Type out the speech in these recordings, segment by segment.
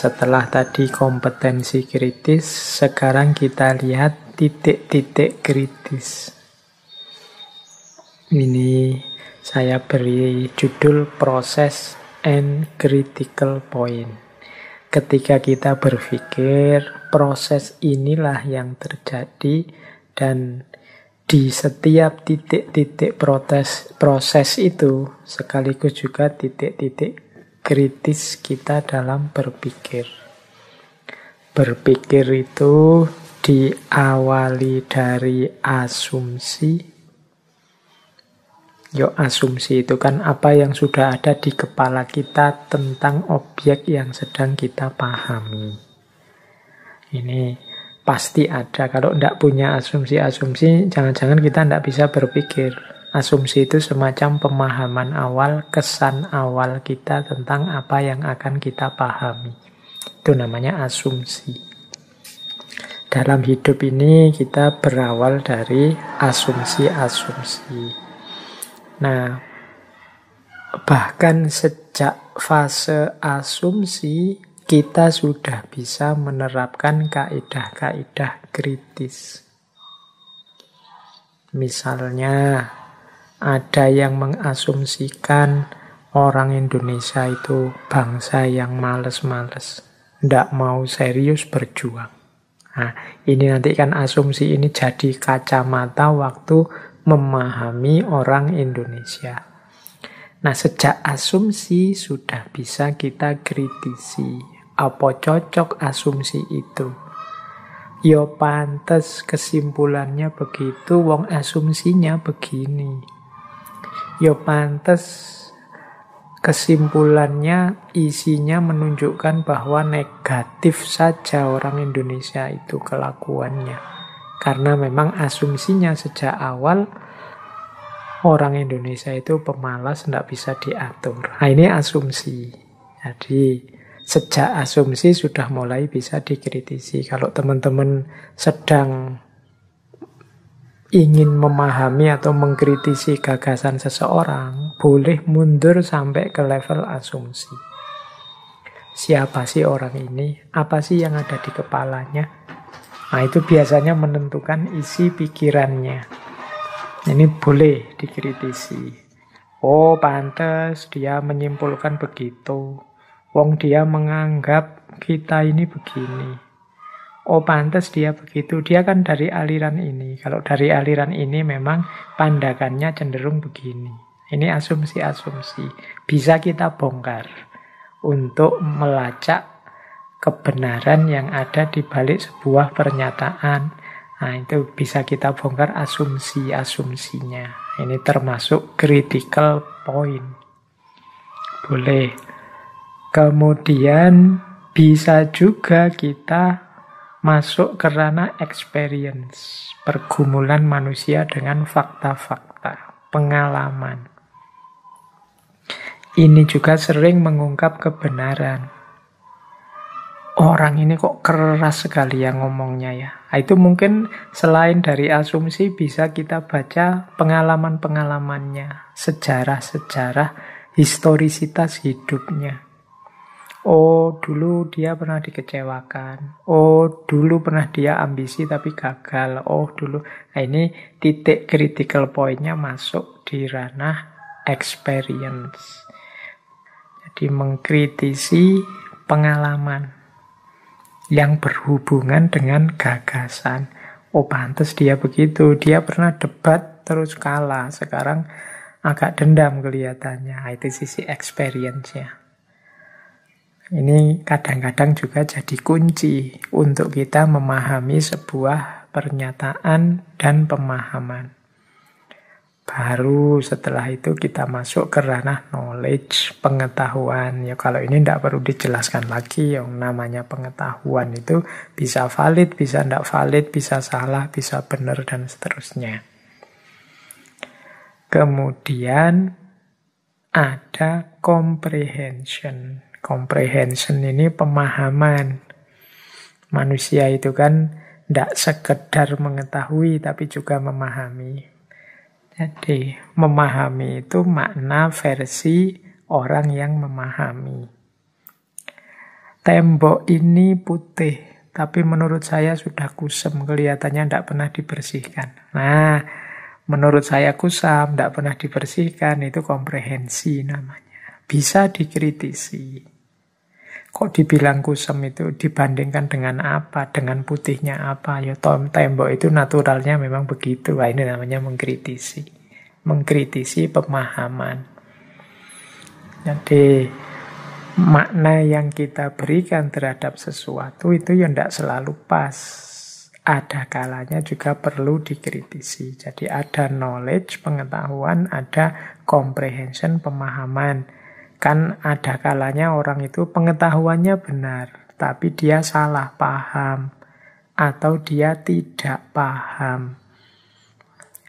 setelah tadi kompetensi kritis, sekarang kita lihat titik-titik kritis. Ini saya beri judul Process and Critical Point. Ketika kita berpikir, proses inilah yang terjadi, dan di setiap titik-titik proses itu sekaligus juga titik-titik kritis kita dalam berpikir. Berpikir itu diawali dari asumsi. Asumsi itu kan apa yang sudah ada di kepala kita tentang objek yang sedang kita pahami. Ini pasti ada. Kalau tidak punya asumsi-asumsi, jangan-jangan kita tidak bisa berpikir. Asumsi itu semacam pemahaman awal, kesan awal kita tentang apa yang akan kita pahami. Itu namanya asumsi. Dalam hidup ini kita berawal dari asumsi-asumsi. Nah, bahkan sejak fase asumsi, kita sudah bisa menerapkan kaidah-kaidah kritis. Misalnya, ada yang mengasumsikan orang Indonesia itu bangsa yang males-males, tidak mau serius berjuang. Nah, ini nanti kan asumsi ini jadi kacamata waktu memahami orang Indonesia. Nah, sejak asumsi sudah bisa kita kritisi. Apa cocok asumsi itu? Yo pantes kesimpulannya begitu, wong asumsinya begini. Yo pantes kesimpulannya, isinya menunjukkan bahwa negatif saja orang Indonesia itu kelakuannya. Karena memang asumsinya sejak awal orang Indonesia itu pemalas, tidak bisa diatur. Nah, ini asumsi. Jadi sejak asumsi sudah mulai bisa dikritisi. Kalau teman-teman sedang ingin memahami atau mengkritisi gagasan seseorang, boleh mundur sampai ke level asumsi. Siapa sih orang ini? Apa sih yang ada di kepalanya? Nah, itu biasanya menentukan isi pikirannya. Ini boleh dikritisi. Oh, pantas dia menyimpulkan begitu. Wong dia menganggap kita ini begini. Oh, pantas dia begitu. Dia kan dari aliran ini. Kalau dari aliran ini memang pandangannya cenderung begini. Ini asumsi-asumsi. Bisa kita bongkar untuk melacak kebenaran yang ada di balik sebuah pernyataan. Nah, itu bisa kita bongkar asumsi-asumsinya. Ini termasuk critical point. Boleh. Kemudian bisa juga kita masuk ke ranah experience, pergumulan manusia dengan fakta-fakta, pengalaman. Ini juga sering mengungkap kebenaran. Orang ini kok keras sekali yang ngomongnya ya. Nah, itu mungkin selain dari asumsi bisa kita baca pengalaman-pengalamannya, sejarah-sejarah, historisitas hidupnya. Oh, dulu dia pernah dikecewakan. Oh, dulu pernah dia ambisi tapi gagal. Oh, dulu. Nah, ini titik critical point-nya masuk di ranah experience. Jadi mengkritisi pengalaman yang berhubungan dengan gagasan. Oh, pantas dia begitu. Dia pernah debat terus kalah. Sekarang agak dendam kelihatannya. Nah, itu sisi experience-nya. Ini kadang-kadang juga jadi kunci untuk kita memahami sebuah pernyataan dan pemahaman. Baru setelah itu kita masuk ke ranah knowledge, pengetahuan. Ya, kalau ini tidak perlu dijelaskan lagi. Yang namanya pengetahuan itu bisa valid, bisa tidak valid, bisa salah, bisa benar, dan seterusnya. Kemudian ada comprehension. Comprehension ini pemahaman. Manusia itu kan tidak sekedar mengetahui, tapi juga memahami. Jadi, memahami itu makna versi orang yang memahami. tembok ini putih, tapi menurut saya sudah kusam, kelihatannya tidak pernah dibersihkan. Nah, menurut saya kusam, tidak pernah dibersihkan, itu komprehensi namanya. Bisa dikritisi. Kok dibilang kusam itu dibandingkan dengan apa, dengan putihnya apa? Ya tembok itu naturalnya memang begitu. Wah, ini namanya mengkritisi. Mengkritisi pemahaman. Jadi makna yang kita berikan terhadap sesuatu itu ya tidak selalu pas. Ada kalanya juga perlu dikritisi. Jadi ada knowledge, pengetahuan, ada comprehension, pemahaman. Kan ada kalanya orang itu pengetahuannya benar, tapi dia salah paham. Atau dia tidak paham.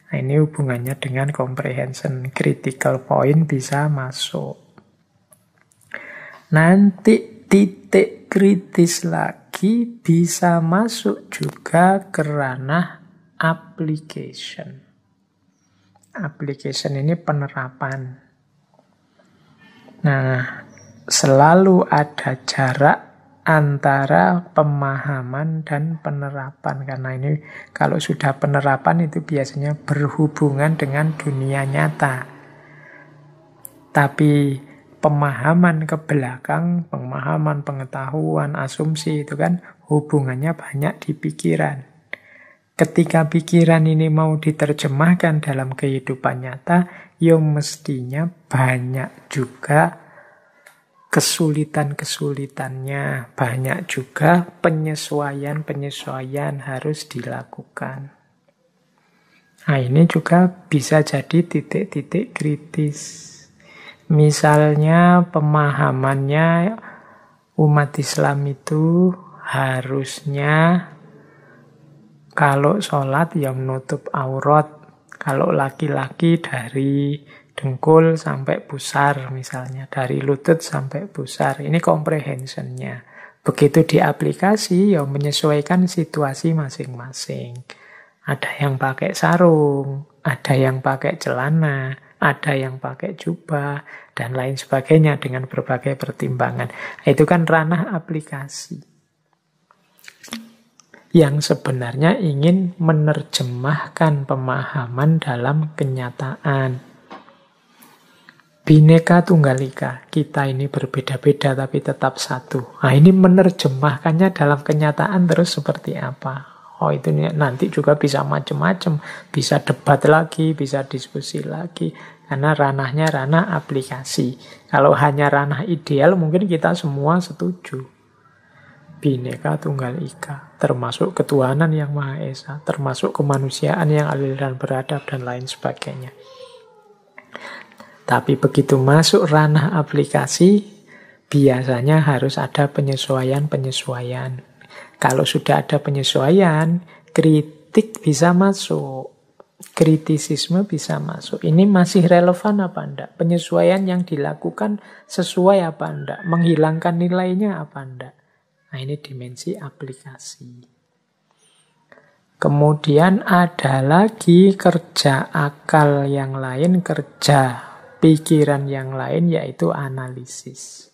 Nah, ini hubungannya dengan comprehension. Critical point bisa masuk. Nanti titik kritis lagi bisa masuk juga ke ranah application. Application ini penerapan. Nah, selalu ada jarak antara pemahaman dan penerapan. Karena ini kalau sudah penerapan itu biasanya berhubungan dengan dunia nyata. Tapi pemahaman ke belakang, pemahaman, pengetahuan, asumsi itu kan hubungannya banyak di pikiran. Ketika pikiran ini mau diterjemahkan dalam kehidupan nyata, ya mestinya banyak juga kesulitan-kesulitannya, banyak juga penyesuaian-penyesuaian harus dilakukan. Nah, ini juga bisa jadi titik-titik kritis. Misalnya pemahamannya umat Islam itu harusnya kalau sholat ya menutup aurat. Kalau laki-laki dari dengkul sampai pusar misalnya. Dari lutut sampai pusar. Ini comprehensionnya. Begitu diaplikasi ya menyesuaikan situasi masing-masing. Ada yang pakai sarung, ada yang pakai celana, ada yang pakai jubah, dan lain sebagainya dengan berbagai pertimbangan. Itu kan ranah aplikasi. Yang sebenarnya ingin menerjemahkan pemahaman dalam kenyataan. Bhinneka Tunggal Ika, kita ini berbeda-beda tapi tetap satu. Nah, ini menerjemahkannya dalam kenyataan terus seperti apa? Oh, itu nanti juga bisa macam-macam, bisa debat lagi, bisa diskusi lagi, karena ranahnya ranah aplikasi. Kalau hanya ranah ideal, mungkin kita semua setuju. Bhinneka Tunggal Ika, termasuk ketuhanan yang Maha Esa, termasuk kemanusiaan yang adil dan beradab, dan lain sebagainya. Tapi begitu masuk ranah aplikasi, biasanya harus ada penyesuaian-penyesuaian. Kalau sudah ada penyesuaian, kritik bisa masuk. Kritisisme bisa masuk. Ini masih relevan apa enggak? Penyesuaian yang dilakukan sesuai apa enggak? Menghilangkan nilainya apa enggak? Nah, ini dimensi aplikasi. Kemudian ada lagi kerja akal yang lain, kerja pikiran yang lain, yaitu analisis.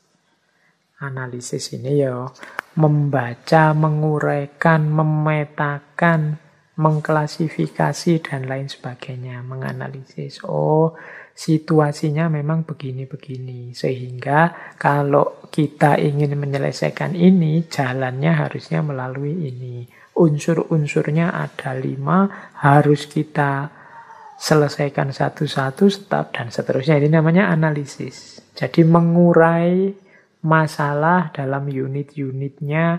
Analisis ini ya membaca, menguraikan, memetakan, mengklasifikasi, dan lain sebagainya. Menganalisis, oh situasinya memang begini-begini. Sehingga kalau kita ingin menyelesaikan ini, jalannya harusnya melalui ini. Unsur-unsurnya ada 5, harus kita selesaikan satu-satu, step, dan seterusnya. Ini namanya analisis. Jadi mengurai masalah dalam unit-unitnya,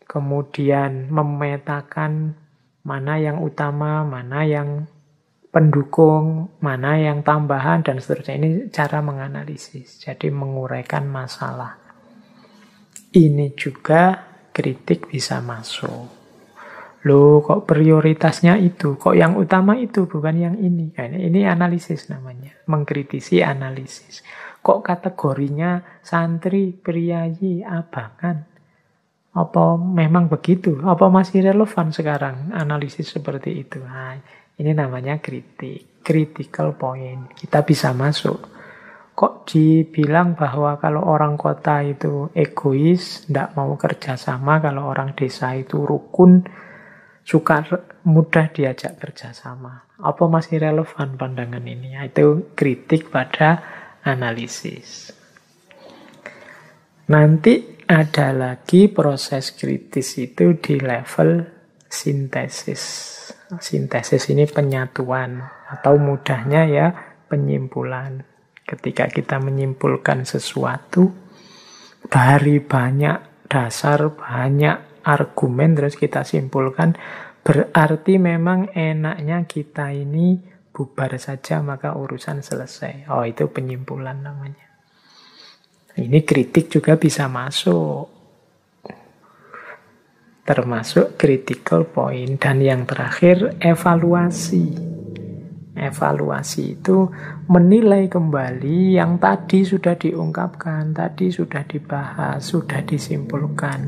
kemudian memetakan mana yang utama, mana yang pendukung, mana yang tambahan, dan seterusnya. Ini cara menganalisis. Jadi menguraikan masalah. Ini juga kritik bisa masuk. Loh, kok prioritasnya itu? Kok yang utama itu, bukan yang ini? Nah, ini analisis namanya. Mengkritisi analisis. Kok kategorinya santri, priayi, abangan? Apa memang begitu? Apa masih relevan sekarang analisis seperti itu? Nah, ini namanya kritik. Critical point. Kita bisa masuk. kok dibilang bahwa kalau orang kota itu egois, tidak mau kerjasama, kalau orang desa itu rukun, suka mudah diajak kerjasama. Apa masih relevan pandangan ini? Itu kritik pada analisis. Nanti ada lagi proses kritis itu di level sintesis. Sintesis ini penyatuan, atau mudahnya ya penyimpulan. Ketika kita menyimpulkan sesuatu dari banyak dasar, banyak argumen, terus kita simpulkan, berarti memang enaknya kita ini bubar saja maka urusan selesai. Oh, itu penyimpulan namanya. Ini kritik juga bisa masuk. Termasuk critical point. Dan yang terakhir, evaluasi. Evaluasi itu menilai kembali yang tadi sudah diungkapkan, tadi sudah dibahas, sudah disimpulkan.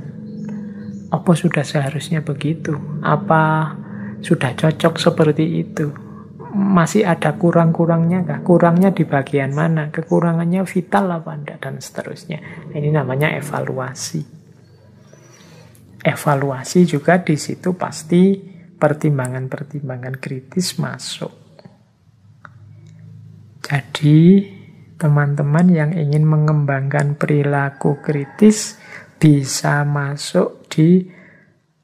Apa sudah seharusnya begitu? Apa sudah cocok seperti itu? Masih ada kurang-kurangnya kah? Kurangnya di bagian mana? Kekurangannya vital apa enggak? Dan seterusnya. Ini namanya evaluasi. Evaluasi juga di situ pasti pertimbangan-pertimbangan kritis masuk. Jadi, teman-teman yang ingin mengembangkan perilaku kritis bisa masuk di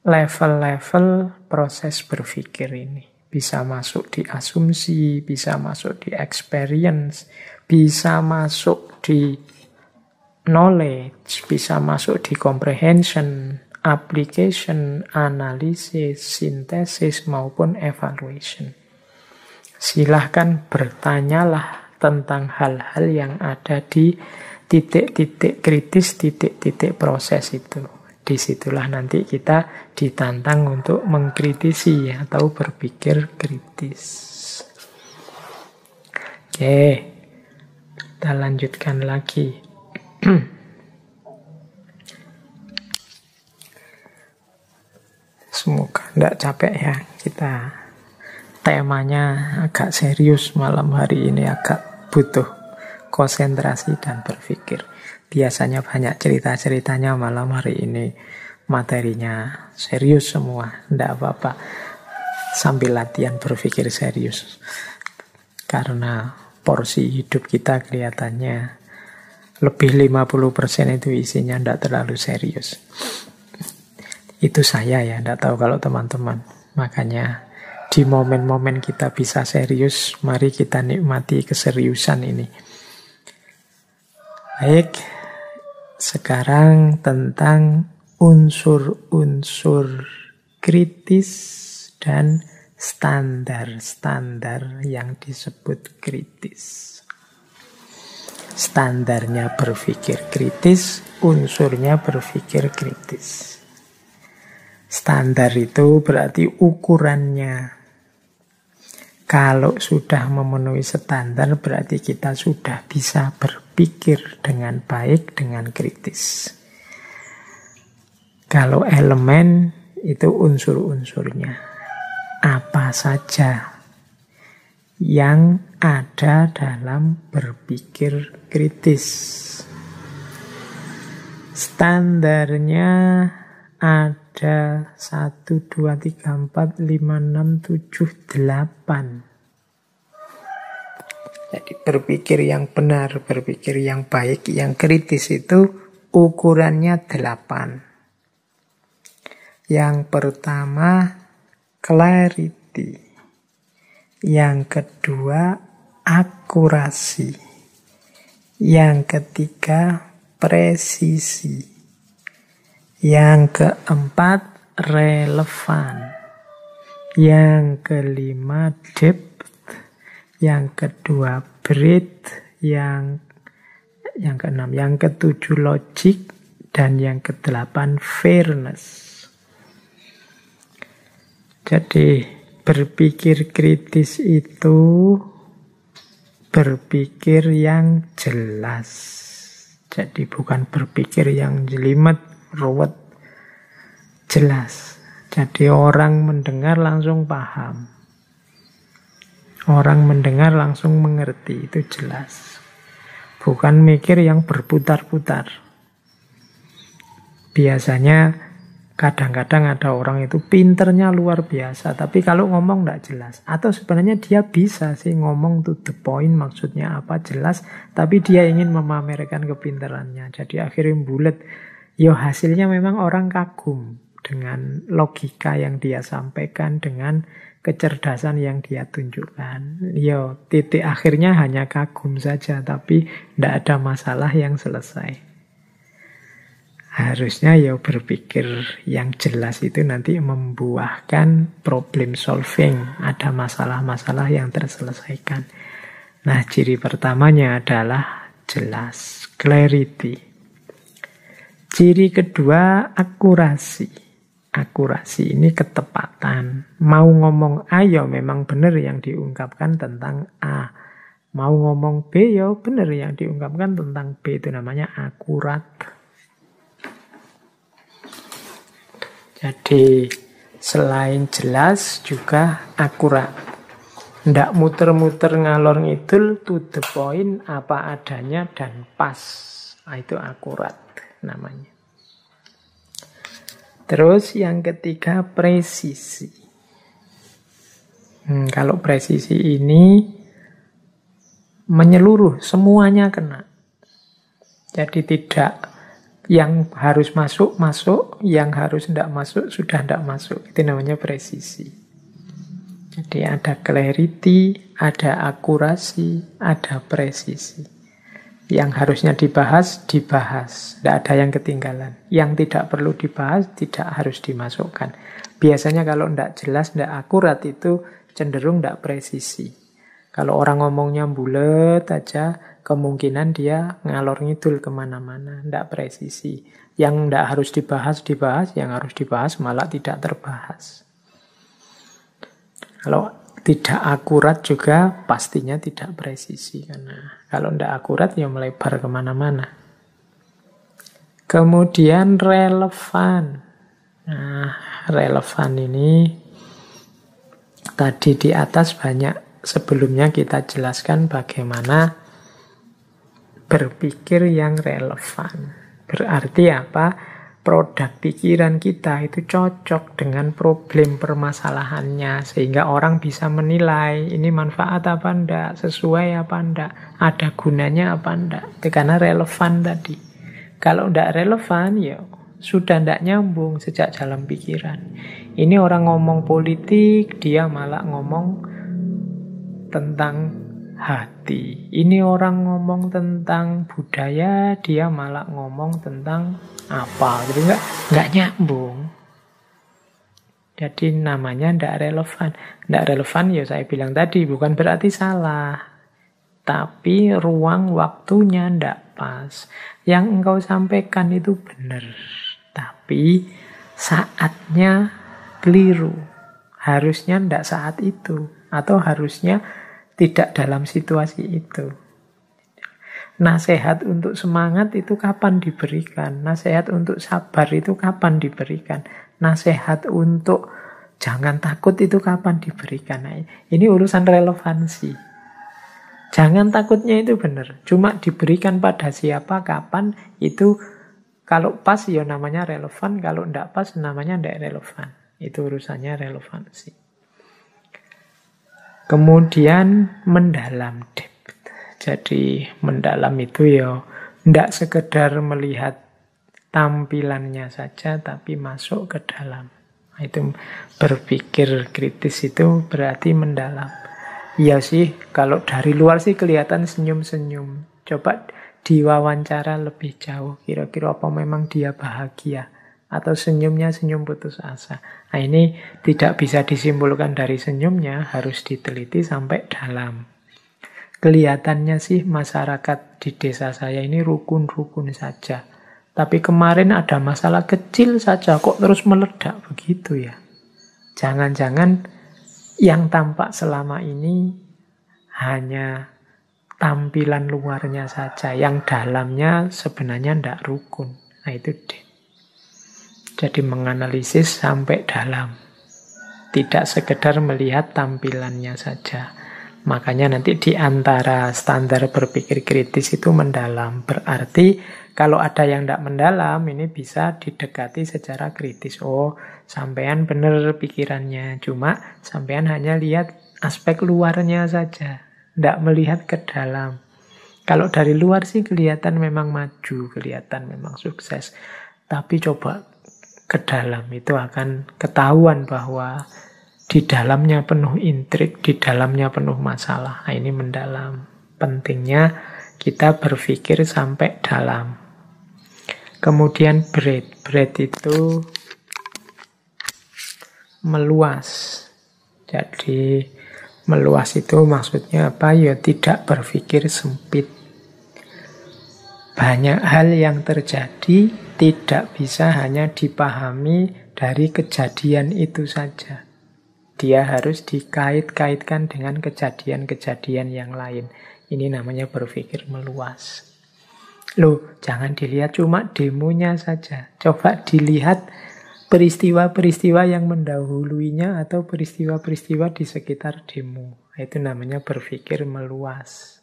level-level proses berpikir ini. Bisa masuk di asumsi, bisa masuk di experience, bisa masuk di knowledge, bisa masuk di comprehension, application, analisis, sintesis, maupun evaluation. Silahkan bertanyalah tentang hal-hal yang ada di titik-titik kritis, titik-titik proses itu. Disitulah nanti kita ditantang untuk mengkritisi atau berpikir kritis. Oke, kita lanjutkan lagi. Semoga tidak capek ya kita. Temanya agak serius malam hari ini, agak butuh konsentrasi dan berpikir. Biasanya banyak cerita-ceritanya, malam hari ini materinya serius semua. Tidak apa-apa, sambil latihan berpikir serius. Karena porsi hidup kita kelihatannya lebih 50% itu isinya tidak terlalu serius. Itu saya ya, tidak tahu kalau teman-teman. Makanya di momen-momen kita bisa serius, mari kita nikmati keseriusan ini. Baik, sekarang tentang unsur-unsur kritis dan standar-standar yang disebut kritis. Standarnya berpikir kritis, unsurnya berpikir kritis. Standar itu berarti ukurannya. Kalau sudah memenuhi standar, berarti kita sudah bisa berpikir dengan baik, dengan kritis. Kalau elemen, itu unsur-unsurnya. Apa saja yang ada dalam berpikir kritis. Standarnya ada 1, 2, 3, 4, 5, 6, 7, 8. Jadi berpikir yang benar, berpikir yang baik, yang kritis itu ukurannya 8. Yang pertama, clarity. Yang kedua, akurasi. Yang ketiga, presisi. Yang keempat, relevan. Yang kelima, depth. Yang kedua, breadth. Yang keenam, yang ketujuh, logic. Dan yang kedelapan, fairness. Jadi, berpikir kritis itu berpikir yang jelas. Jadi, bukan berpikir yang jelimet, ruwet, jelas. Jadi orang mendengar langsung paham. Orang mendengar langsung mengerti, itu jelas. bukan mikir yang berputar-putar. Biasanya kadang-kadang ada orang itu pinternya luar biasa, tapi kalau ngomong tidak jelas. Atau sebenarnya dia bisa sih ngomong to the point, maksudnya apa jelas, tapi dia ingin memamerkan kepinterannya. Jadi akhirnya bulet. Yo hasilnya memang orang kagum dengan logika yang dia sampaikan, dengan kecerdasan yang dia tunjukkan. Yo titik akhirnya hanya kagum saja, tapi tidak ada masalah yang selesai. Harusnya ya berpikir yang jelas itu nanti membuahkan problem solving. Ada masalah-masalah yang terselesaikan. Nah, ciri pertamanya adalah jelas, clarity. Ciri kedua, akurasi. Akurasi ini ketepatan. Mau ngomong A ya memang benar yang diungkapkan tentang A. Mau ngomong B ya benar yang diungkapkan tentang B. Itu namanya akurat. Jadi selain jelas juga akurat. Ndak muter-muter ngalor ngidul, to the point, apa adanya dan pas. Nah, itu akurat namanya. Terus yang ketiga presisi. Kalau presisi ini menyeluruh, semuanya kena. Jadi tidak yang harus masuk, masuk. Yang harus tidak masuk, sudah tidak masuk. Itu namanya presisi. Jadi ada clarity, ada akurasi, ada presisi. Yang harusnya dibahas, dibahas. Tidak ada yang ketinggalan. Yang tidak perlu dibahas, tidak harus dimasukkan. Biasanya kalau tidak jelas, tidak akurat itu cenderung tidak presisi. Kalau orang ngomongnya bulet aja, kemungkinan dia ngalor ngidul kemana-mana, tidak presisi. Yang tidak harus dibahas, dibahas. Yang harus dibahas malah tidak terbahas. Kalau tidak akurat juga pastinya tidak presisi. Karena kalau tidak akurat ya melebar kemana-mana. Kemudian relevan. Nah, relevan ini tadi di atas banyak. Sebelumnya kita jelaskan bagaimana berpikir yang relevan. Berarti apa? Produk pikiran kita itu cocok dengan problem permasalahannya. Sehingga orang bisa menilai ini manfaat apa enggak, sesuai apa enggak, ada gunanya apa enggak. Itu karena relevan tadi. Kalau enggak relevan, ya sudah enggak nyambung sejak dalam pikiran. Ini orang ngomong politik, dia malah ngomong tentang hati. Ini orang ngomong tentang budaya, dia malah ngomong tentang apa. Jadi nggak nyambung. Jadi namanya nggak relevan. Nggak relevan ya saya bilang tadi bukan berarti salah, tapi ruang waktunya nggak pas. Yang engkau sampaikan itu benar, tapi saatnya keliru. Harusnya nggak saat itu, atau harusnya tidak dalam situasi itu. Nasihat untuk semangat itu kapan diberikan? Nasihat untuk sabar itu kapan diberikan? Nasihat untuk jangan takut itu kapan diberikan? Nah, ini urusan relevansi. Jangan takutnya itu benar. Cuma diberikan pada siapa, kapan, itu kalau pas ya namanya relevan. Kalau tidak pas namanya tidak relevan. Itu urusannya relevansi. Kemudian mendalam, depth. Jadi mendalam itu ya tidak sekedar melihat tampilannya saja, tapi masuk ke dalam. Itu berpikir kritis itu berarti mendalam. Iya sih, kalau dari luar sih kelihatan senyum-senyum. Coba diwawancara lebih jauh. Kira-kira apa memang dia bahagia? Atau senyumnya senyum putus asa. Nah ini tidak bisa disimpulkan dari senyumnya, harus diteliti sampai dalam. Kelihatannya sih masyarakat di desa saya ini rukun-rukun saja. Tapi kemarin ada masalah kecil saja, kok terus meledak begitu ya. Jangan-jangan yang tampak selama ini hanya tampilan luarnya saja, yang dalamnya sebenarnya tidak rukun. Nah itu deh. Jadi menganalisis sampai dalam. Tidak sekedar melihat tampilannya saja. Makanya nanti di antara standar berpikir kritis itu mendalam. Berarti kalau ada yang tidak mendalam, ini bisa didekati secara kritis. Oh, sampean benar pikirannya. Cuma sampean hanya lihat aspek luarnya saja. Tidak melihat ke dalam. Kalau dari luar sih kelihatan memang maju, kelihatan memang sukses. Tapi coba ke dalam, itu akan ketahuan bahwa di dalamnya penuh intrik, di dalamnya penuh masalah. Nah, ini mendalam. Pentingnya kita berpikir sampai dalam. Kemudian breadth. Breadth itu meluas. Jadi meluas itu maksudnya apa? Ya tidak berpikir sempit. Banyak hal yang terjadi tidak bisa hanya dipahami dari kejadian itu saja. Dia harus dikait-kaitkan dengan kejadian-kejadian yang lain. Ini namanya berpikir meluas. Loh, jangan dilihat cuma demonya saja. Coba dilihat peristiwa-peristiwa yang mendahuluinya atau peristiwa-peristiwa di sekitar demo. Itu namanya berpikir meluas.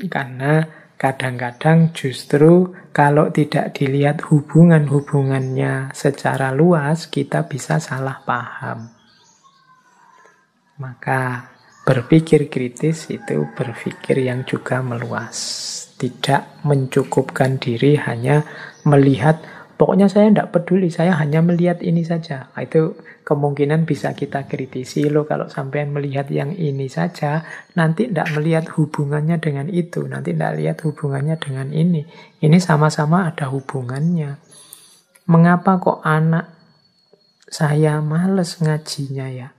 Karena kadang-kadang justru kalau tidak dilihat hubungan-hubungannya secara luas, kita bisa salah paham. Maka berpikir kritis itu berpikir yang juga meluas. Tidak mencukupkan diri hanya melihat, pokoknya saya tidak peduli, saya hanya melihat ini saja. Itu kemungkinan bisa kita kritisi. Loh, kalau sampean melihat yang ini saja, nanti tidak melihat hubungannya dengan itu. Nanti tidak lihat hubungannya dengan ini. Ini sama-sama ada hubungannya. Mengapa kok anak saya males ngajinya ya?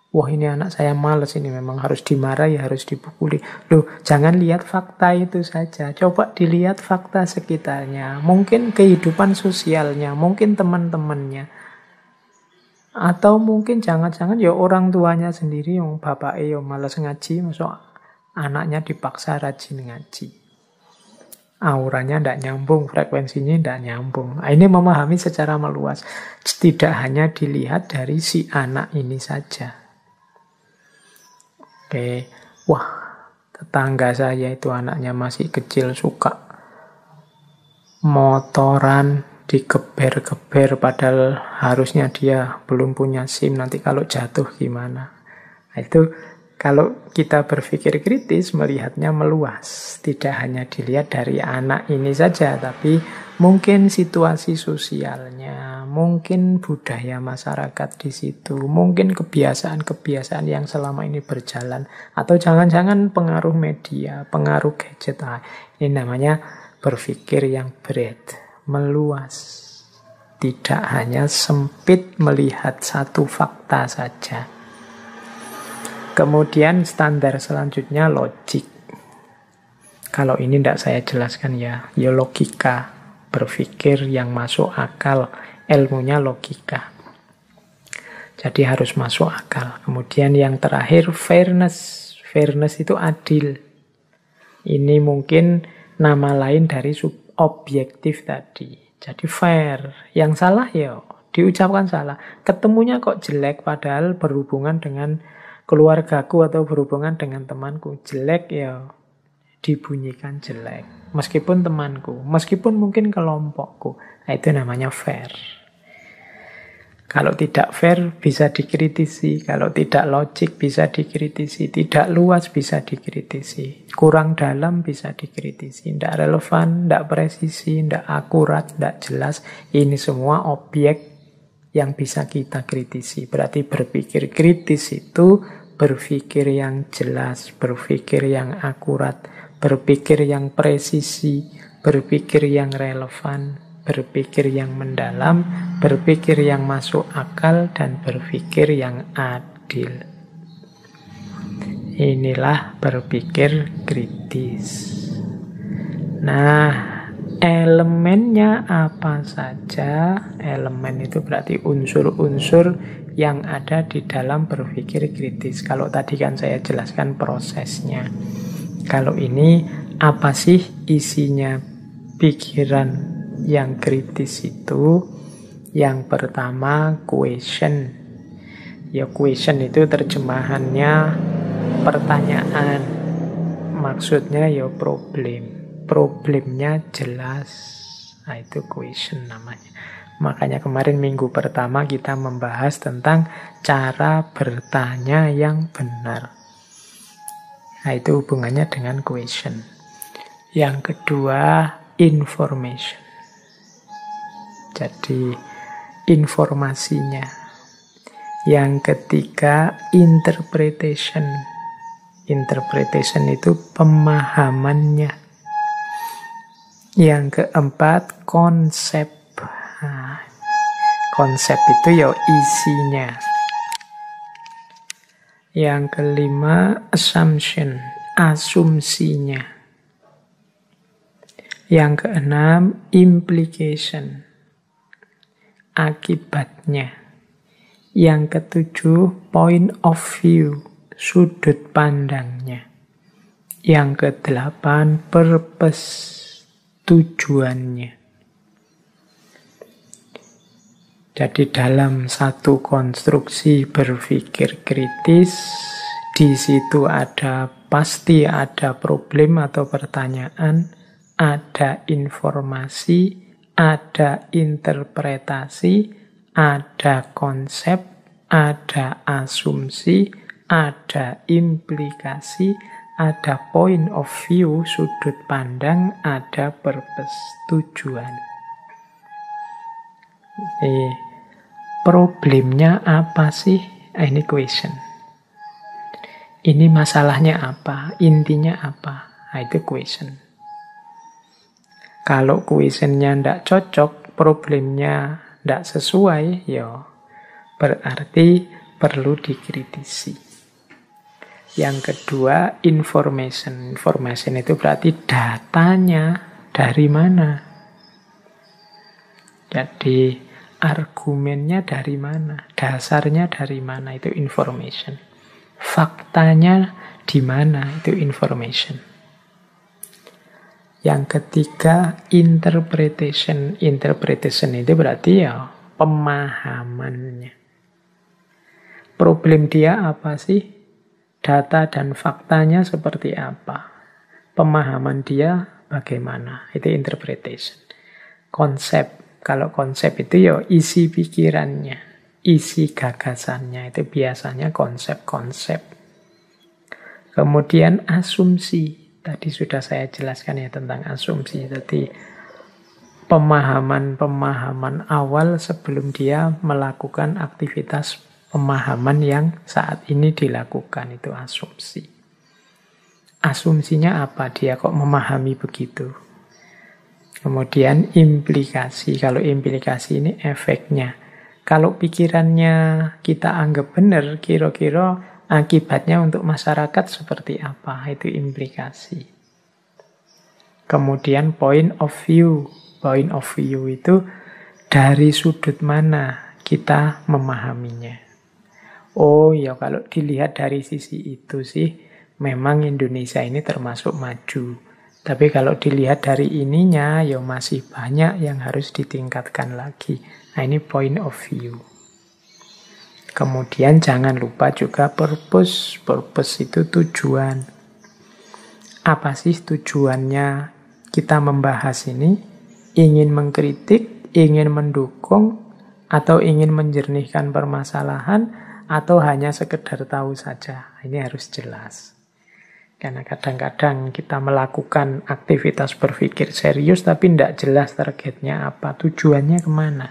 Wah, ini anak saya males, ini memang harus dimarahi, harus dipukuli. Loh, jangan lihat fakta itu saja. Coba dilihat fakta sekitarnya. Mungkin kehidupan sosialnya, mungkin teman-temannya. Atau mungkin jangan-jangan ya orang tuanya sendiri, yang bapaknya yang males ngaji, masuk anaknya dipaksa rajin ngaji. Auranya tidak nyambung, frekuensinya tidak nyambung. Ini memahami secara meluas. Tidak hanya dilihat dari si anak ini saja. Oke, wah, tetangga saya itu anaknya masih kecil, suka motoran, digeber-geber, padahal harusnya dia belum punya SIM, nanti kalau jatuh gimana. Nah, itu kalau kita berpikir kritis, melihatnya meluas. Tidak hanya dilihat dari anak ini saja, tapi mungkin situasi sosialnya, mungkin budaya masyarakat di situ, mungkin kebiasaan-kebiasaan yang selama ini berjalan, atau jangan-jangan pengaruh media, pengaruh gadget. Nah, ini namanya berpikir yang breadth, meluas. Tidak hanya sempit melihat satu fakta saja. Kemudian standar selanjutnya logik. Kalau ini tidak saya jelaskan ya logika. Berpikir yang masuk akal, ilmunya logika. Jadi harus masuk akal. Kemudian yang terakhir fairness. Fairness itu adil. Ini mungkin nama lain dari subobjektif tadi. Jadi fair. Yang salah ya diucapkan salah. Ketemunya kok jelek padahal berhubungan dengan keluargaku atau berhubungan dengan temanku. Jelek ya dibunyikan jelek. Meskipun temanku, meskipun mungkin kelompokku. Nah, itu namanya fair. Kalau tidak fair bisa dikritisi. Kalau tidak logik bisa dikritisi. Tidak luas bisa dikritisi. Kurang dalam bisa dikritisi. Tidak relevan, tidak presisi, tidak akurat, tidak jelas. Ini semua objek yang bisa kita kritisi. Berarti berpikir kritis itu berpikir yang jelas, berpikir yang akurat, berpikir yang presisi, berpikir yang relevan, berpikir yang mendalam, berpikir yang masuk akal, dan berpikir yang adil. Inilah berpikir kritis. Nah, elemennya apa saja? Elemen itu berarti unsur-unsur yang ada di dalam berpikir kritis. Kalau tadi kan saya jelaskan prosesnya. Kalau ini apa sih isinya pikiran yang kritis itu? Yang pertama question. Ya question itu terjemahannya pertanyaan. Maksudnya ya problemnya jelas. Nah, itu question namanya. Makanya kemarin minggu pertama kita membahas tentang cara bertanya yang benar. Nah, itu hubungannya dengan question. Yang kedua, information. Jadi, informasinya. Yang ketiga, interpretation. Interpretation itu pemahamannya. Yang keempat, konsep. Nah, konsep itu ya isinya. Yang kelima, assumption, asumsinya. Yang keenam, implication, akibatnya. Yang ketujuh, point of view, sudut pandangnya. Yang kedelapan, purpose, tujuannya. Jadi dalam satu konstruksi berpikir kritis, di situ pasti ada problem atau pertanyaan, ada informasi, ada interpretasi, ada konsep, ada asumsi, ada implikasi, ada point of view, sudut pandang, ada purpose, tujuan. Problemnya apa sih? Ini question. Ini masalahnya apa? Intinya apa? Nah, itu question. Kalau questionnya tidak cocok, problemnya tidak sesuai, ya berarti perlu dikritisi. Yang kedua, information. Information itu berarti datanya dari mana? Jadi argumennya dari mana? Dasarnya dari mana? Itu information. Faktanya di mana? Itu information. Yang ketiga, interpretation. Interpretation itu berarti ya pemahamannya. Problem dia apa sih? Data dan faktanya seperti apa? Pemahaman dia bagaimana? Itu interpretation. Konsep. Kalau konsep itu ya isi pikirannya, isi gagasannya. Itu biasanya konsep-konsep. Kemudian asumsi. Tadi sudah saya jelaskan ya tentang asumsi. Jadi pemahaman-pemahaman awal sebelum dia melakukan aktivitas pemahaman yang saat ini dilakukan. Itu asumsi. Asumsinya apa? Dia kok memahami begitu? Kemudian implikasi. Kalau implikasi ini efeknya. Kalau pikirannya kita anggap benar, kira-kira akibatnya untuk masyarakat seperti apa? Itu implikasi. Kemudian point of view. Point of view itu dari sudut mana kita memahaminya. Oh ya, kalau dilihat dari sisi itu sih, memang Indonesia ini termasuk maju. Tapi kalau dilihat dari ininya, ya masih banyak yang harus ditingkatkan lagi. Nah, ini point of view. Kemudian jangan lupa juga purpose. Purpose itu tujuan. Apa sih tujuannya kita membahas ini? Ingin mengkritik, ingin mendukung, atau ingin menjernihkan permasalahan, atau hanya sekedar tahu saja. Ini harus jelas. Karena kadang-kadang kita melakukan aktivitas berpikir serius tapi tidak jelas targetnya apa, tujuannya kemana.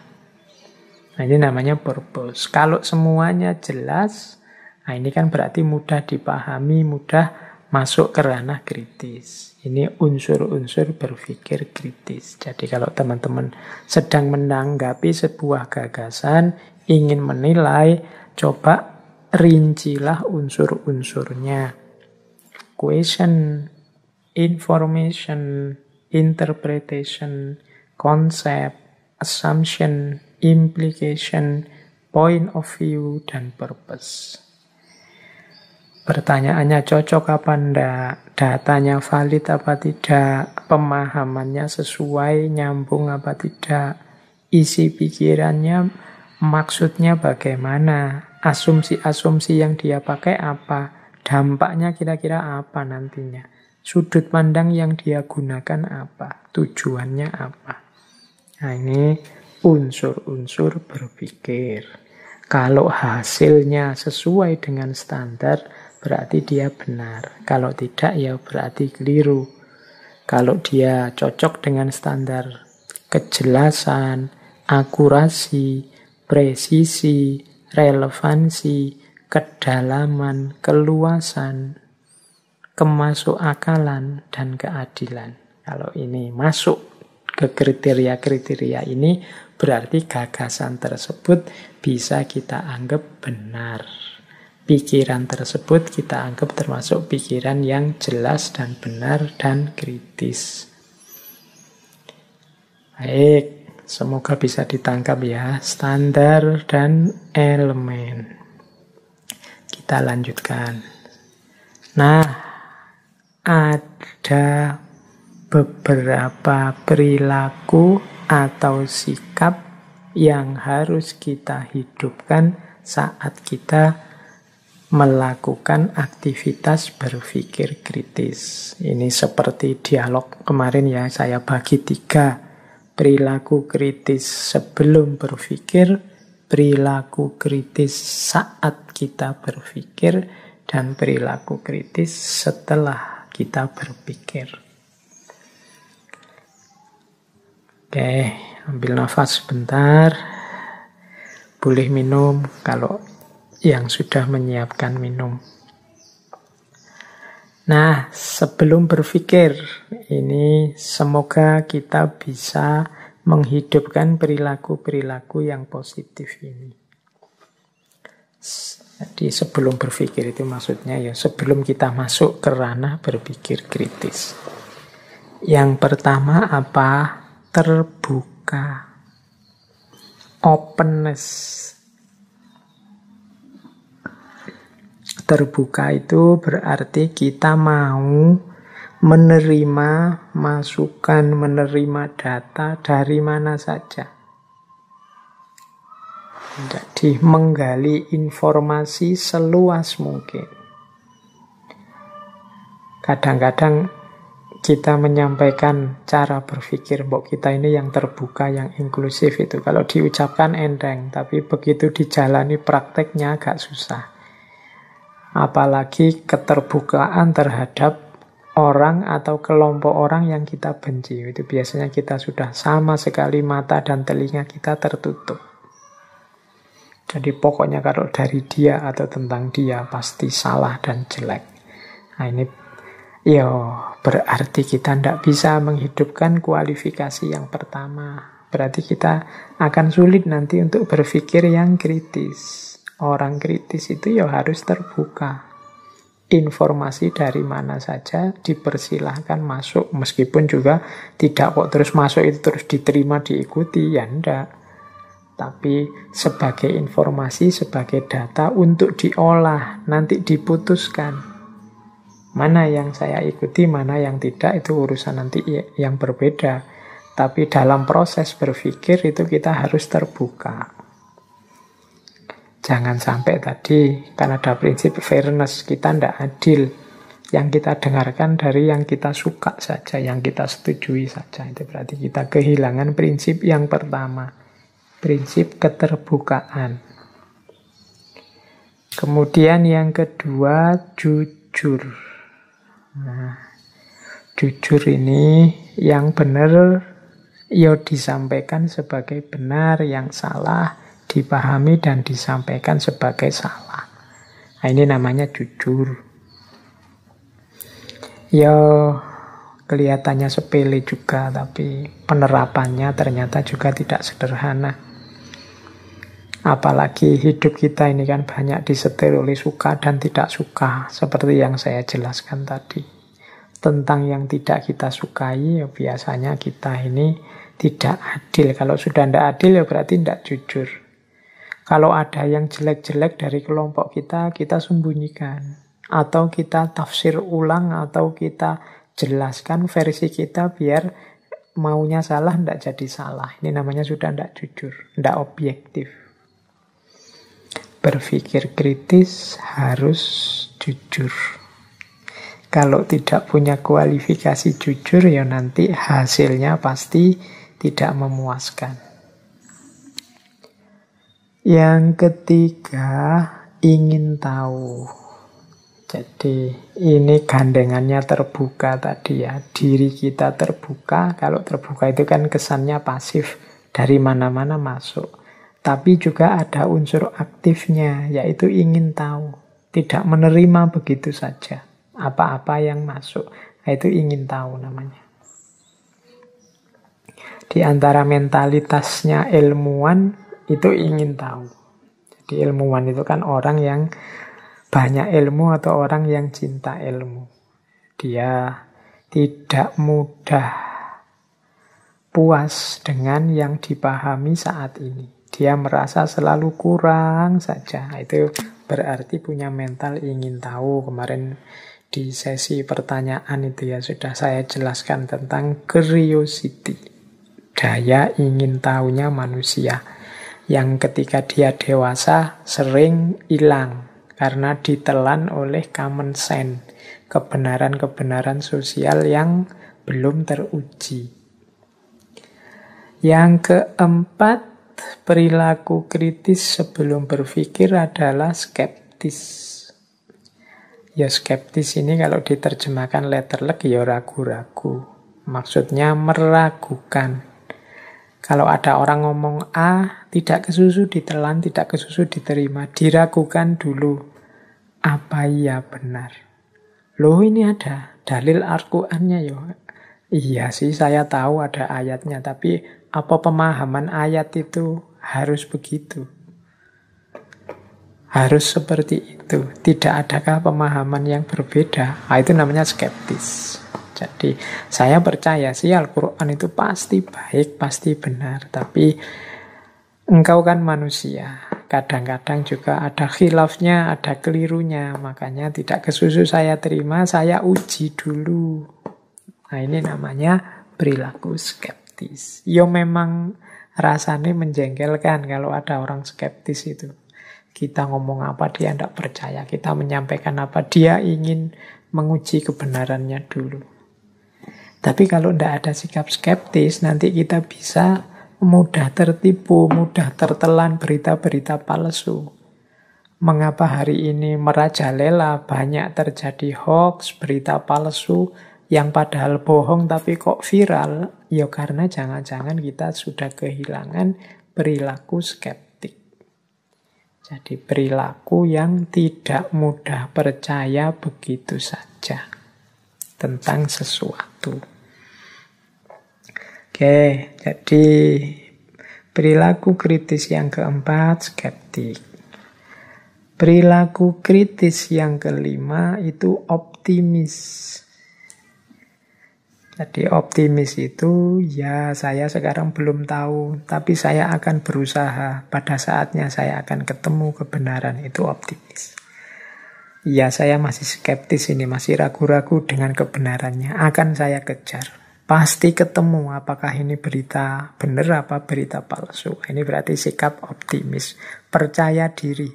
Nah, ini namanya purpose. Kalau semuanya jelas, nah ini kan berarti mudah dipahami, mudah masuk ke ranah kritis. Ini unsur-unsur berpikir kritis. Jadi kalau teman-teman sedang menanggapi sebuah gagasan, ingin menilai, coba rincilah unsur-unsurnya. Question, information, interpretation, concept, assumption, implication, point of view, dan purpose. Pertanyaannya cocok apa enggak? Datanya valid apa tidak? Pemahamannya sesuai, nyambung apa tidak? Isi pikirannya, maksudnya bagaimana? Asumsi-asumsi yang dia pakai apa? Dampaknya kira-kira apa nantinya? Sudut pandang yang dia gunakan apa? Tujuannya apa? Nah, ini unsur-unsur berpikir. Kalau hasilnya sesuai dengan standar, berarti dia benar. Kalau tidak, ya berarti keliru. Kalau dia cocok dengan standar kejelasan, akurasi, presisi, relevansi, kedalaman, keluasan, kemasukakalan, dan keadilan. Kalau ini masuk ke kriteria-kriteria ini, berarti gagasan tersebut bisa kita anggap benar. Pikiran tersebut kita anggap termasuk pikiran yang jelas dan benar dan kritis. Baik, semoga bisa ditangkap ya, standar dan elemen. Kita lanjutkan. Nah, ada beberapa perilaku atau sikap yang harus kita hidupkan saat kita melakukan aktivitas berpikir kritis. Ini seperti dialog kemarin ya, saya bagi 3. Perilaku kritis sebelum berpikir, perilaku kritis saat kita berpikir, dan perilaku kritis setelah kita berpikir. Oke, ambil nafas sebentar. Boleh minum kalau yang sudah menyiapkan minum. Nah, sebelum berpikir, ini semoga kita bisa menghidupkan perilaku-perilaku yang positif ini. Jadi sebelum berpikir itu maksudnya ya sebelum kita masuk ke ranah berpikir kritis. Yang pertama apa? Terbuka. Openness. Terbuka itu berarti kita mau menerima masukan, menerima data dari mana saja. Jadi menggali informasi seluas mungkin. Kadang-kadang kita menyampaikan cara berpikir mbok kita ini yang terbuka, yang inklusif itu. Kalau diucapkan enteng, tapi begitu dijalani prakteknya agak susah. Apalagi keterbukaan terhadap orang atau kelompok orang yang kita benci. Itu biasanya kita sudah sama sekali mata dan telinga kita tertutup. Jadi pokoknya kalau dari dia atau tentang dia pasti salah dan jelek. Nah ini ya berarti kita tidak bisa menghidupkan kualifikasi yang pertama. Berarti kita akan sulit nanti untuk berpikir yang kritis. Orang kritis itu ya harus terbuka. Informasi dari mana saja dipersilahkan masuk. Meskipun juga tidak kok terus masuk itu terus diterima, diikuti. Ya enggak. Tapi sebagai informasi, sebagai data untuk diolah. Nanti diputuskan. Mana yang saya ikuti, mana yang tidak. Itu urusan nanti yang berbeda. Tapi dalam proses berpikir itu kita harus terbuka. Jangan sampai tadi, kan ada prinsip fairness, kita tidak adil. Yang kita dengarkan dari yang kita suka saja, yang kita setujui saja. Itu berarti kita kehilangan prinsip yang pertama. Prinsip keterbukaan. Kemudian yang kedua, jujur. Nah, jujur ini yang benar, ya disampaikan sebagai benar, yang salah dipahami dan disampaikan sebagai salah. Nah, ini namanya jujur. Ya, kelihatannya sepele juga, tapi penerapannya ternyata juga tidak sederhana. Apalagi hidup kita ini kan banyak disetir oleh suka dan tidak suka, seperti yang saya jelaskan tadi. Tentang yang tidak kita sukai, ya biasanya kita ini tidak adil. Kalau sudah tidak adil, ya berarti tidak jujur. Kalau ada yang jelek-jelek dari kelompok kita, kita sembunyikan. Atau kita tafsir ulang, atau kita jelaskan versi kita biar maunya salah, tidak jadi salah. Ini namanya sudah tidak jujur, tidak objektif. Berpikir kritis harus jujur. Kalau tidak punya kualifikasi jujur, ya nanti hasilnya pasti tidak memuaskan. Yang ketiga, ingin tahu. Jadi ini gandengannya terbuka tadi ya. Diri kita terbuka. Kalau terbuka itu kan kesannya pasif. Dari mana-mana masuk. Tapi juga ada unsur aktifnya, yaitu ingin tahu. Tidak menerima begitu saja apa-apa yang masuk. Nah, itu ingin tahu namanya. Di antara mentalitasnya ilmuwan itu ingin tahu. Jadi ilmuwan itu kan orang yang banyak ilmu atau orang yang cinta ilmu. Dia tidak mudah puas dengan yang dipahami saat ini. Dia merasa selalu kurang saja. Itu berarti punya mental ingin tahu. Kemarin di sesi pertanyaan itu ya sudah saya jelaskan tentang curiosity. Daya ingin tahunya manusia. Yang ketika dia dewasa sering hilang. Karena ditelan oleh common sense, kebenaran-kebenaran sosial yang belum teruji. Yang keempat, perilaku kritis sebelum berpikir adalah skeptis. Ya skeptis ini kalau diterjemahkan letterlek ya ragu-ragu. Maksudnya meragukan. Kalau ada orang ngomong A, tidak kesusu ditelan, tidak kesusu diterima. Diragukan dulu. Apa iya benar? Loh ini ada dalil Al-Qur'annya ya. Iya sih saya tahu ada ayatnya. Tapi apa pemahaman ayat itu harus begitu? Harus seperti itu. Tidak adakah pemahaman yang berbeda? Nah, itu namanya skeptis. Jadi saya percaya sih Al-Quran itu pasti baik, pasti benar. Tapi engkau kan manusia. Kadang-kadang juga ada khilafnya, ada kelirunya. Makanya tidak kesusu saya terima, saya uji dulu. Nah ini namanya perilaku skeptis. Yo memang rasanya menjengkelkan kalau ada orang skeptis itu. Kita ngomong apa dia tidak percaya. Kita menyampaikan apa dia ingin menguji kebenarannya dulu. Tapi kalau tidak ada sikap skeptis, nanti kita bisa mudah tertipu, mudah tertelan berita-berita palsu. Mengapa hari ini merajalela banyak terjadi hoax, berita palsu, yang padahal bohong tapi kok viral? Ya karena jangan-jangan kita sudah kehilangan perilaku skeptik. Jadi perilaku yang tidak mudah percaya begitu saja tentang sesuatu. Oke, jadi perilaku kritis yang keempat, skeptik. Perilaku kritis yang kelima itu optimis. Jadi optimis itu ya saya sekarang belum tahu, tapi saya akan berusaha. Pada saatnya saya akan ketemu kebenaran, itu optimis. Ya saya masih skeptis ini, masih ragu-ragu dengan kebenarannya. Akan saya kejar. Pasti ketemu apakah ini berita benar apa berita palsu. Ini berarti sikap optimis. Percaya diri.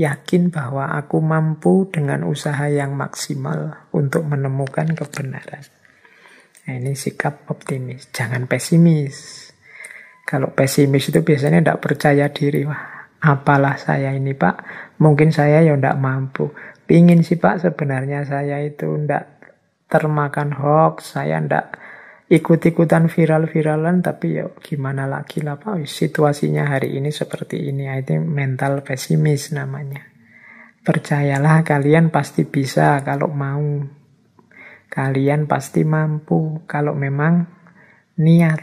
Yakin bahwa aku mampu dengan usaha yang maksimal untuk menemukan kebenaran. Nah, ini sikap optimis. Jangan pesimis. Kalau pesimis itu biasanya tidak percaya diri. Wah, apalah saya ini Pak. Mungkin saya ya tidak mampu. Pingin sih Pak sebenarnya saya itu tidak termakan hoax. Saya tidak ikut-ikutan viral-viralan. Tapi ya gimana lagi lah Pak. Situasinya hari ini seperti ini. Itu mental pesimis namanya. Percayalah kalian pasti bisa kalau mau. Kalian pasti mampu kalau memang niat.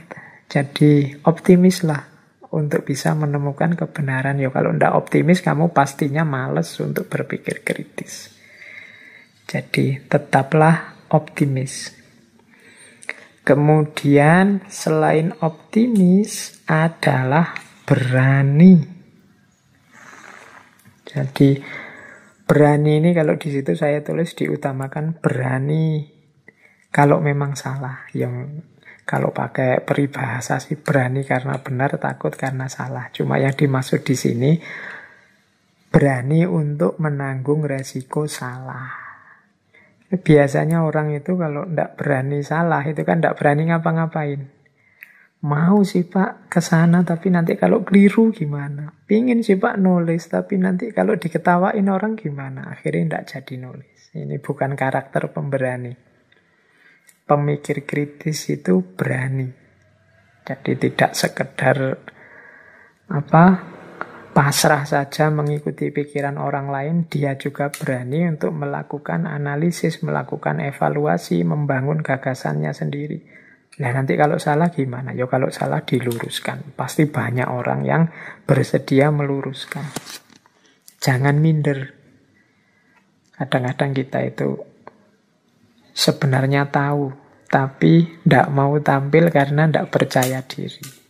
Jadi optimislah untuk bisa menemukan kebenaran. Ya kalau tidak optimis kamu pastinya males untuk berpikir kritis. Jadi tetaplah optimis. Kemudian selain optimis adalah berani. Jadi berani ini kalau di situ saya tulis diutamakan berani. Kalau memang salah, yang kalau pakai peribahasa sih berani karena benar, takut karena salah. Cuma yang dimaksud di sini berani untuk menanggung resiko salah. Biasanya orang itu kalau tidak berani salah, itu kan tidak berani ngapa-ngapain. Mau sih Pak ke sana, tapi nanti kalau keliru gimana? Pingin sih Pak nulis, tapi nanti kalau diketawain orang gimana? Akhirnya tidak jadi nulis. Ini bukan karakter pemberani. Pemikir kritis itu berani. Jadi tidak sekedar pasrah saja mengikuti pikiran orang lain, dia juga berani untuk melakukan analisis, melakukan evaluasi, membangun gagasannya sendiri. Nah nanti kalau salah gimana? Ya kalau salah diluruskan. Pasti banyak orang yang bersedia meluruskan. Jangan minder. Kadang-kadang kita itu sebenarnya tahu, tapi tidak mau tampil karena tidak percaya diri.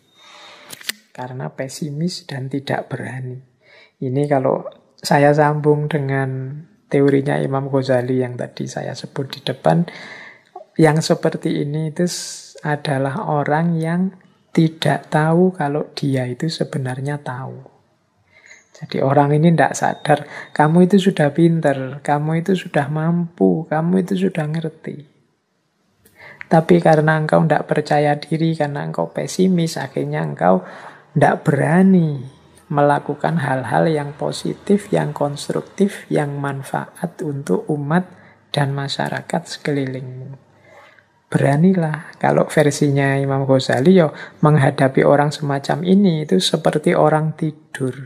Karena pesimis dan tidak berani. Ini kalau saya sambung dengan teorinya Imam Ghazali yang tadi saya sebut di depan, yang seperti ini itu adalah orang yang tidak tahu kalau dia itu sebenarnya tahu. Jadi orang ini tidak sadar, kamu itu sudah pinter, kamu itu sudah mampu, kamu itu sudah ngerti. Tapi karena engkau tidak percaya diri, karena engkau pesimis, akhirnya engkau tidak berani melakukan hal-hal yang positif, yang konstruktif, yang manfaat untuk umat dan masyarakat sekelilingmu. Beranilah. Kalau versinya Imam Ghazali, menghadapi orang semacam ini itu seperti orang tidur.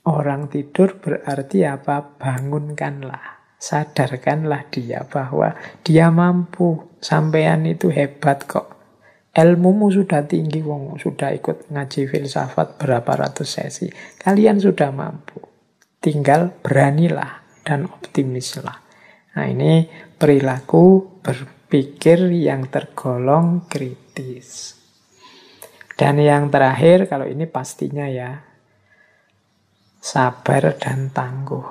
Orang tidur berarti apa? Bangunkanlah. Sadarkanlah dia bahwa dia mampu. Sampean itu hebat kok. Ilmumu sudah tinggi, wong sudah ikut ngaji filsafat berapa ratus sesi. Kalian sudah mampu. Tinggal beranilah dan optimislah. Nah ini perilaku berpikir yang tergolong kritis. Dan yang terakhir, kalau ini pastinya ya, sabar dan tangguh.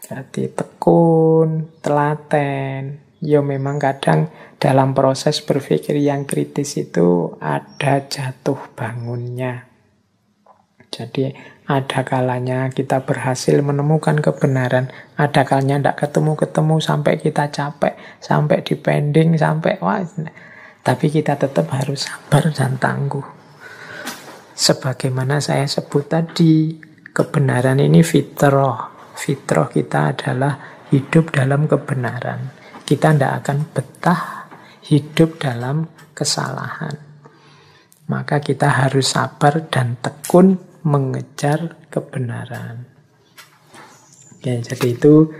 Jadi tekun, telaten. Ya memang kadang dalam proses berpikir yang kritis itu ada jatuh bangunnya. Jadi ada kalanya kita berhasil menemukan kebenaran, ada kalanya tidak ketemu-ketemu sampai kita capek, sampai dipending, sampai wah. Tapi kita tetap harus sabar dan tangguh. Sebagaimana saya sebut tadi, kebenaran ini fitrah. Fitrah kita adalah hidup dalam kebenaran. Kita tidak akan betah hidup dalam kesalahan. Maka kita harus sabar dan tekun mengejar kebenaran. Oke, jadi itu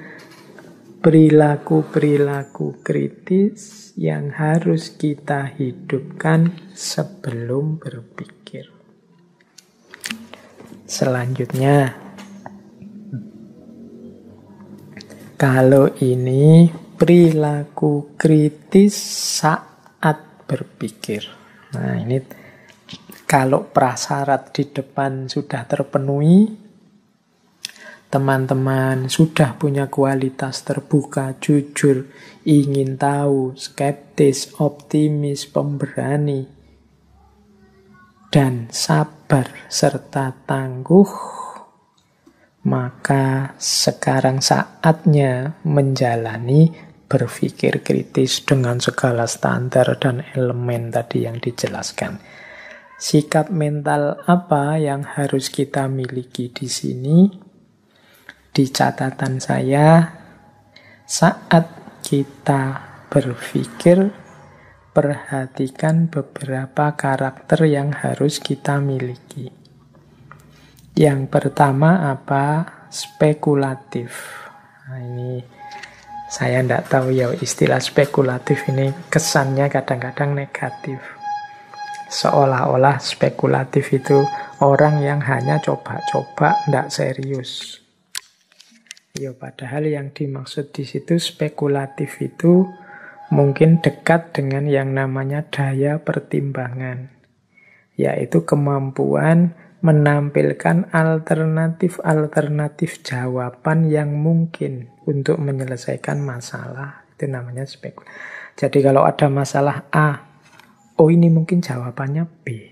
perilaku-perilaku kritis yang harus kita hidupkan sebelum berpikir. Selanjutnya, kalau ini perilaku kritis saat berpikir. Nah, ini kalau prasyarat di depan sudah terpenuhi, teman-teman sudah punya kualitas terbuka, jujur, ingin tahu, skeptis, optimis, pemberani, dan sabar serta tangguh, maka sekarang saatnya menjalani berpikir kritis dengan segala standar dan elemen tadi yang dijelaskan. Sikap mental apa yang harus kita miliki di sini? Di catatan saya, saat kita berpikir, perhatikan beberapa karakter yang harus kita miliki. Yang pertama apa? Spekulatif. Nah, ini saya tidak tahu ya, istilah spekulatif ini kesannya kadang-kadang negatif. Seolah-olah spekulatif itu orang yang hanya coba-coba, tidak serius. Ya, padahal yang dimaksud di situ spekulatif itu mungkin dekat dengan yang namanya daya pertimbangan, yaitu kemampuan menampilkan alternatif-alternatif jawaban yang mungkin untuk menyelesaikan masalah. Itu namanya spekulatif. Jadi kalau ada masalah A, oh ini mungkin jawabannya B.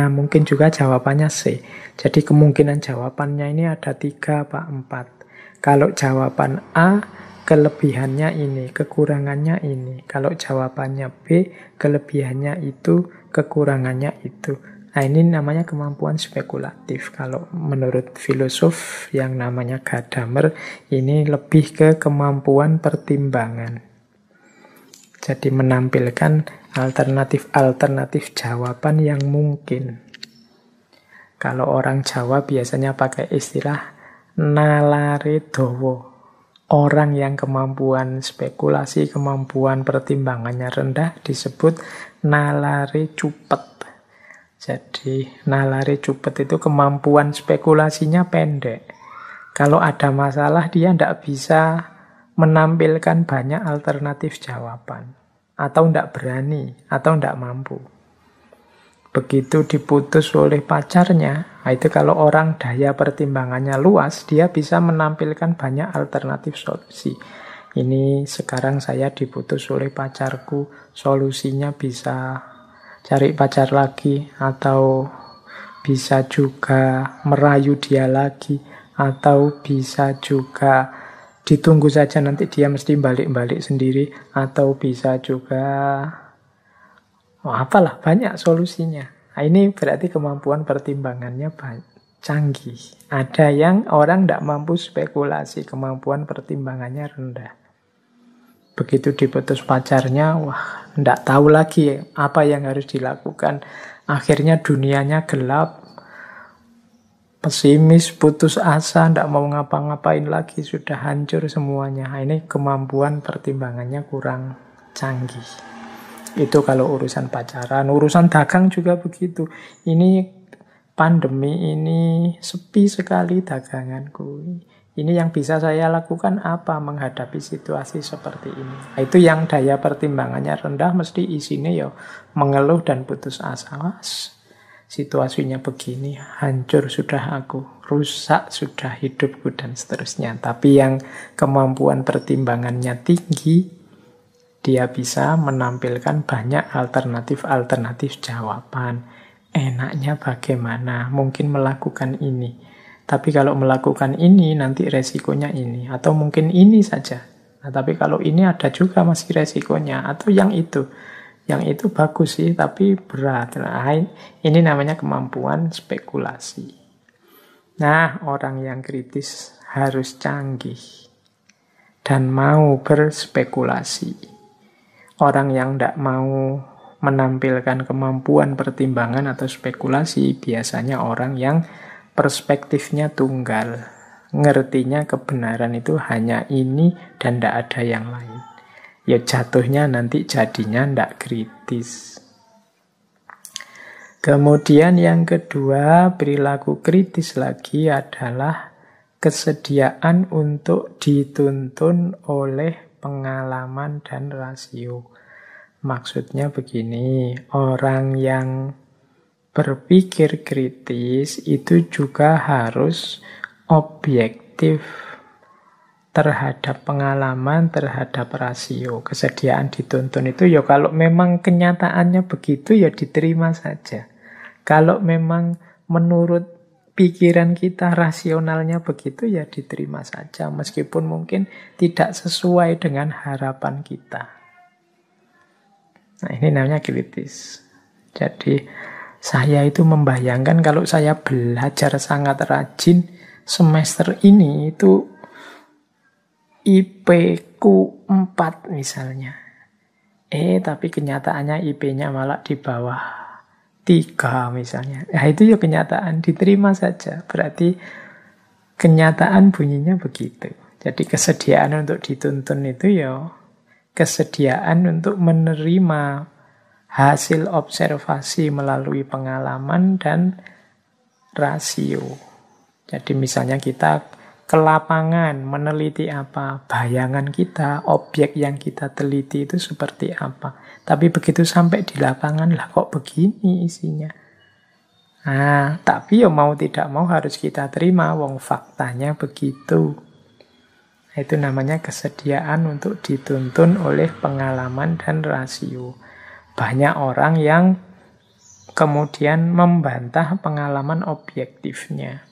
Mungkin juga jawabannya C. Jadi kemungkinan jawabannya ini ada 3 apa 4. Kalau jawaban A, kelebihannya ini, kekurangannya ini. Kalau jawabannya B, kelebihannya itu, kekurangannya itu. Nah, ini namanya kemampuan spekulatif. Kalau menurut filosof yang namanya Gadamer, ini lebih ke kemampuan pertimbangan. Jadi menampilkan alternatif-alternatif jawaban yang mungkin. Kalau orang Jawa biasanya pakai istilah nalare dawa. Orang yang kemampuan spekulasi, kemampuan pertimbangannya rendah disebut nalare cupet. Jadi nalare cupet itu kemampuan spekulasinya pendek. Kalau ada masalah dia tidak bisa menampilkan banyak alternatif jawaban. Atau tidak berani, atau tidak mampu. Begitu diputus oleh pacarnya, itu kalau orang daya pertimbangannya luas, dia bisa menampilkan banyak alternatif solusi. Ini sekarang saya diputus oleh pacarku, solusinya bisa cari pacar lagi, atau bisa juga merayu dia lagi, atau bisa juga ditunggu saja nanti dia mesti balik-balik sendiri, atau bisa juga apalah, banyak solusinya. Nah, ini berarti kemampuan pertimbangannya canggih. Ada yang orang tidak mampu spekulasi, kemampuan pertimbangannya rendah. Begitu diputus pacarnya, wah, tidak tahu lagi apa yang harus dilakukan. Akhirnya dunianya gelap, pesimis, putus asa, tidak mau ngapa-ngapain lagi, sudah hancur semuanya. Nah, ini kemampuan pertimbangannya kurang canggih. Itu kalau urusan pacaran. Urusan dagang juga begitu. Ini pandemi ini sepi sekali daganganku. Ini yang bisa saya lakukan apa menghadapi situasi seperti ini. Nah, itu yang daya pertimbangannya rendah mesti isinya ya mengeluh dan putus asa. Situasinya begini, hancur sudah aku, rusak sudah hidupku dan seterusnya. Tapi yang kemampuan pertimbangannya tinggi, dia bisa menampilkan banyak alternatif-alternatif jawaban. Enaknya bagaimana? Mungkin melakukan ini. Tapi kalau melakukan ini, nanti resikonya ini. Atau mungkin ini saja. Nah, tapi kalau ini ada juga masih resikonya. Atau yang itu. Yang itu bagus sih, tapi berat. Nah, ini namanya kemampuan spekulasi. Nah, orang yang kritis harus canggih. Dan mau berspekulasi. Orang yang tidak mau menampilkan kemampuan pertimbangan atau spekulasi, biasanya orang yang perspektifnya tunggal. Ngertinya kebenaran itu hanya ini dan tidak ada yang lain. Ya jatuhnya nanti jadinya tidak kritis. Kemudian yang kedua, perilaku kritis lagi adalah kesediaan untuk dituntun oleh pengalaman dan rasio. Maksudnya begini, orang yang berpikir kritis itu juga harus objektif terhadap pengalaman, terhadap rasio. Kesediaan dituntun itu ya kalau memang kenyataannya begitu ya diterima saja. Kalau memang menurut pikiran kita rasionalnya begitu ya diterima saja. Meskipun mungkin tidak sesuai dengan harapan kita. Nah, ini namanya kritis. Jadi saya itu membayangkan kalau saya belajar sangat rajin semester ini itu IP-ku 4 misalnya. Tapi kenyataannya IP-nya malah di bawah 3 misalnya. Nah, itu ya kenyataan, diterima saja. Berarti kenyataan bunyinya begitu. Jadi kesediaan untuk dituntun itu ya kesediaan untuk menerima hasil observasi melalui pengalaman dan rasio. Jadi misalnya kita ke lapangan meneliti apa, bayangan kita, objek yang kita teliti itu seperti apa. Tapi begitu sampai di lapangan, lah kok begini isinya. Nah, tapi ya mau tidak mau harus kita terima, wong faktanya begitu. Itu namanya kesediaan untuk dituntun oleh pengalaman dan rasio. Banyak orang yang kemudian membantah pengalaman objektifnya.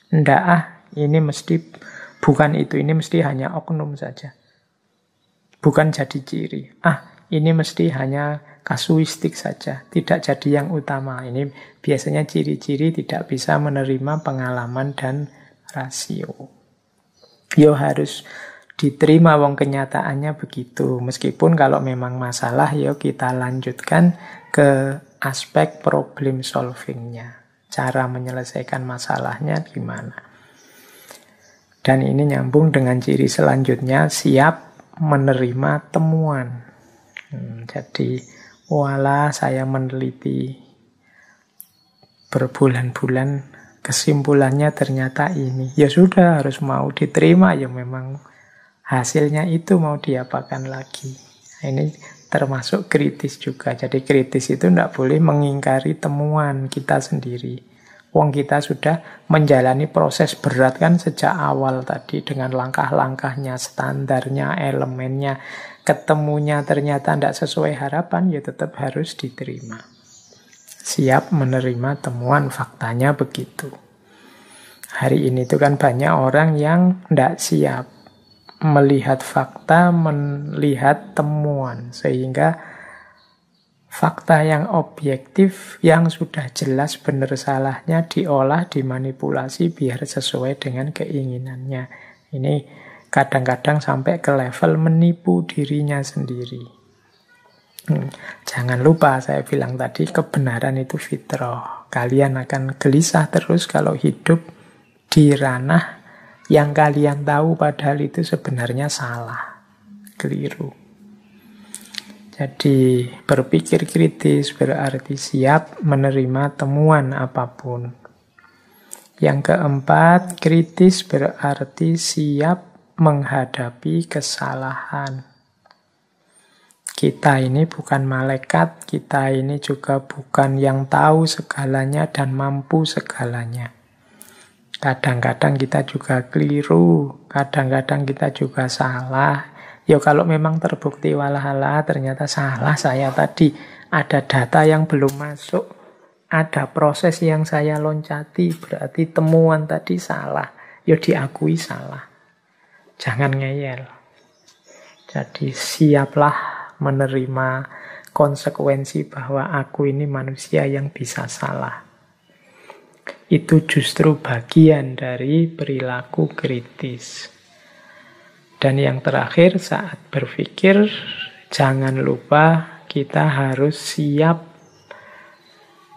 Ndak ini mesti bukan itu, ini mesti hanya oknum saja. Bukan jadi ciri. Ini mesti hanya kasuistik saja, tidak jadi yang utama. Ini biasanya ciri-ciri tidak bisa menerima pengalaman dan rasio. Yo harus diterima wong kenyataannya begitu. Meskipun kalau memang masalah, yo kita lanjutkan ke aspek problem solvingnya. Cara menyelesaikan masalahnya gimana. Dan ini nyambung dengan ciri selanjutnya, siap menerima temuan. Jadi, walah saya meneliti berbulan-bulan, kesimpulannya ternyata ini. Ya sudah, harus mau diterima, ya memang hasilnya itu mau diapakan lagi. Ini termasuk kritis juga. Jadi kritis itu tidak boleh mengingkari temuan kita sendiri. Wong kita sudah menjalani proses berat kan sejak awal tadi dengan langkah-langkahnya, standarnya, elemennya. Ketemunya ternyata tidak sesuai harapan, ya tetap harus diterima. Siap menerima temuan, faktanya begitu. Hari ini tuh kan banyak orang yang tidak siap melihat fakta, melihat temuan. Sehingga fakta yang objektif, yang sudah jelas benar salahnya diolah, dimanipulasi biar sesuai dengan keinginannya. Ini kadang-kadang sampai ke level menipu dirinya sendiri. Jangan lupa saya bilang tadi, kebenaran itu fitrah. Kalian akan gelisah terus kalau hidup di ranah yang kalian tahu padahal itu sebenarnya salah, keliru. Jadi berpikir kritis berarti siap menerima temuan apapun. Yang keempat, kritis berarti siap menghadapi kesalahan. Kita ini bukan malaikat, kita ini juga bukan yang tahu segalanya dan mampu segalanya. Kadang-kadang kita juga keliru, kadang-kadang kita juga salah. Ya kalau memang terbukti walah ternyata salah saya tadi, ada data yang belum masuk, ada proses yang saya loncati, berarti temuan tadi salah. Ya diakui salah. Jangan ngeyel. Jadi siaplah menerima konsekuensi bahwa aku ini manusia yang bisa salah. Itu justru bagian dari perilaku kritis. Dan yang terakhir, saat berpikir, jangan lupa kita harus siap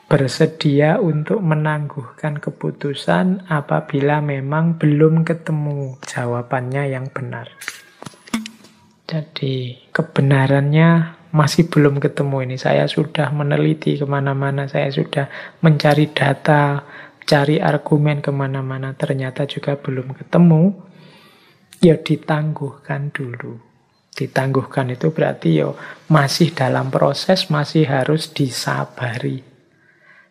bersedia untuk menangguhkan keputusan apabila memang belum ketemu jawabannya yang benar. Jadi kebenarannya masih belum ketemu ini. Saya sudah meneliti kemana-mana, saya sudah mencari data, cari argumen kemana-mana, ternyata juga belum ketemu. Ya ditangguhkan dulu. Ditangguhkan itu berarti ya masih dalam proses, masih harus disabari.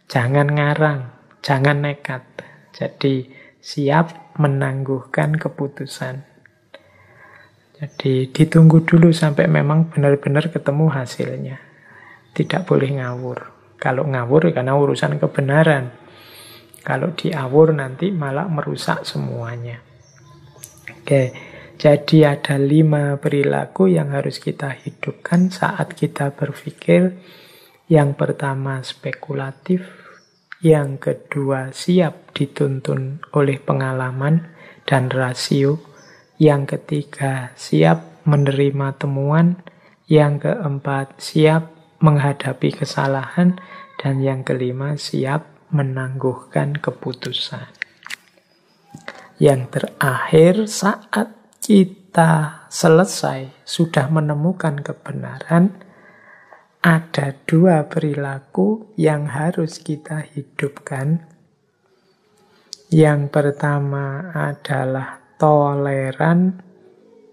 Jangan ngarang, jangan nekat. Jadi siap menangguhkan keputusan. Jadi ditunggu dulu sampai memang benar-benar ketemu hasilnya. Tidak boleh ngawur. Kalau ngawur karena urusan kebenaran. Kalau diawur nanti malah merusak semuanya. Oke, jadi ada 5 perilaku yang harus kita hidupkan saat kita berpikir. Yang pertama spekulatif, yang kedua siap dituntun oleh pengalaman dan rasio, yang ketiga siap menerima temuan, yang keempat siap menghadapi kesalahan, dan yang kelima siap menangguhkan keputusan. Yang terakhir, saat kita selesai, sudah menemukan kebenaran, ada 2 perilaku yang harus kita hidupkan. Yang pertama adalah toleran,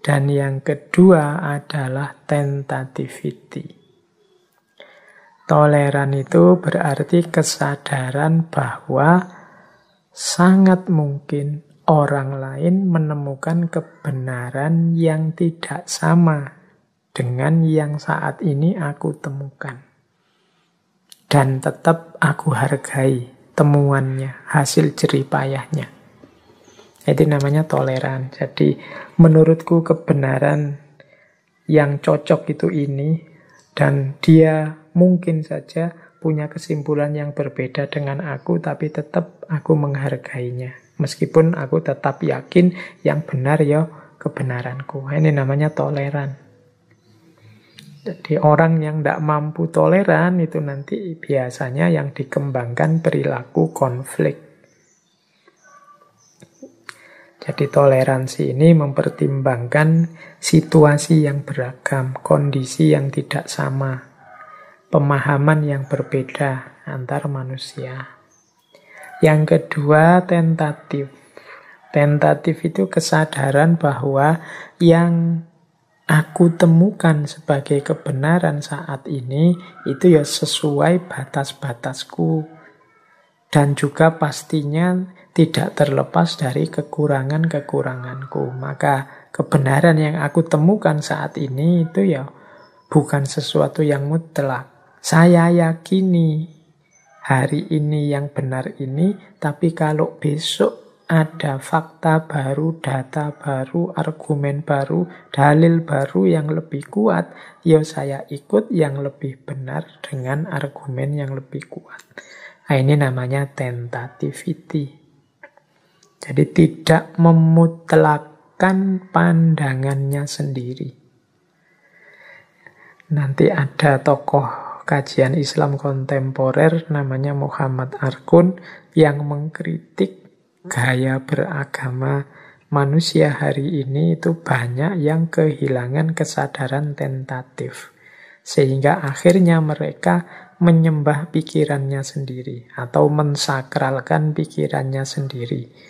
dan yang kedua adalah tentativity. Toleran itu berarti kesadaran bahwa sangat mungkin orang lain menemukan kebenaran yang tidak sama dengan yang saat ini aku temukan. dan tetap aku hargai temuannya, hasil jerih payahnya. Itu namanya toleran. Jadi menurutku kebenaran yang cocok itu ini, dan dia mungkin saja punya kesimpulan yang berbeda dengan aku, tapi tetap aku menghargainya. Meskipun aku tetap yakin yang benar ya kebenaranku. Ini namanya toleran. Jadi orang yang tidak mampu toleran itu nanti biasanya yang dikembangkan perilaku konflik. Jadi toleransi ini mempertimbangkan situasi yang beragam, kondisi yang tidak sama, pemahaman yang berbeda antar manusia. Yang kedua, tentatif. Tentatif itu kesadaran bahwa yang aku temukan sebagai kebenaran saat ini itu ya sesuai batas-batasku, dan juga pastinya tidak terlepas dari kekurangan-kekuranganku. Maka kebenaran yang aku temukan saat ini itu ya bukan sesuatu yang mutlak. Saya yakini hari ini yang benar ini, tapi kalau besok ada fakta baru, data baru, argumen baru, dalil baru yang lebih kuat, ya saya ikut yang lebih benar dengan argumen yang lebih kuat. Nah, ini namanya tentativity. Jadi tidak memutlakkan pandangannya sendiri. Nanti ada tokoh kajian Islam kontemporer namanya Muhammad Arkun yang mengkritik gaya beragama manusia hari ini itu banyak yang kehilangan kesadaran tentatif. Sehingga akhirnya mereka menyembah pikirannya sendiri atau mensakralkan pikirannya sendiri.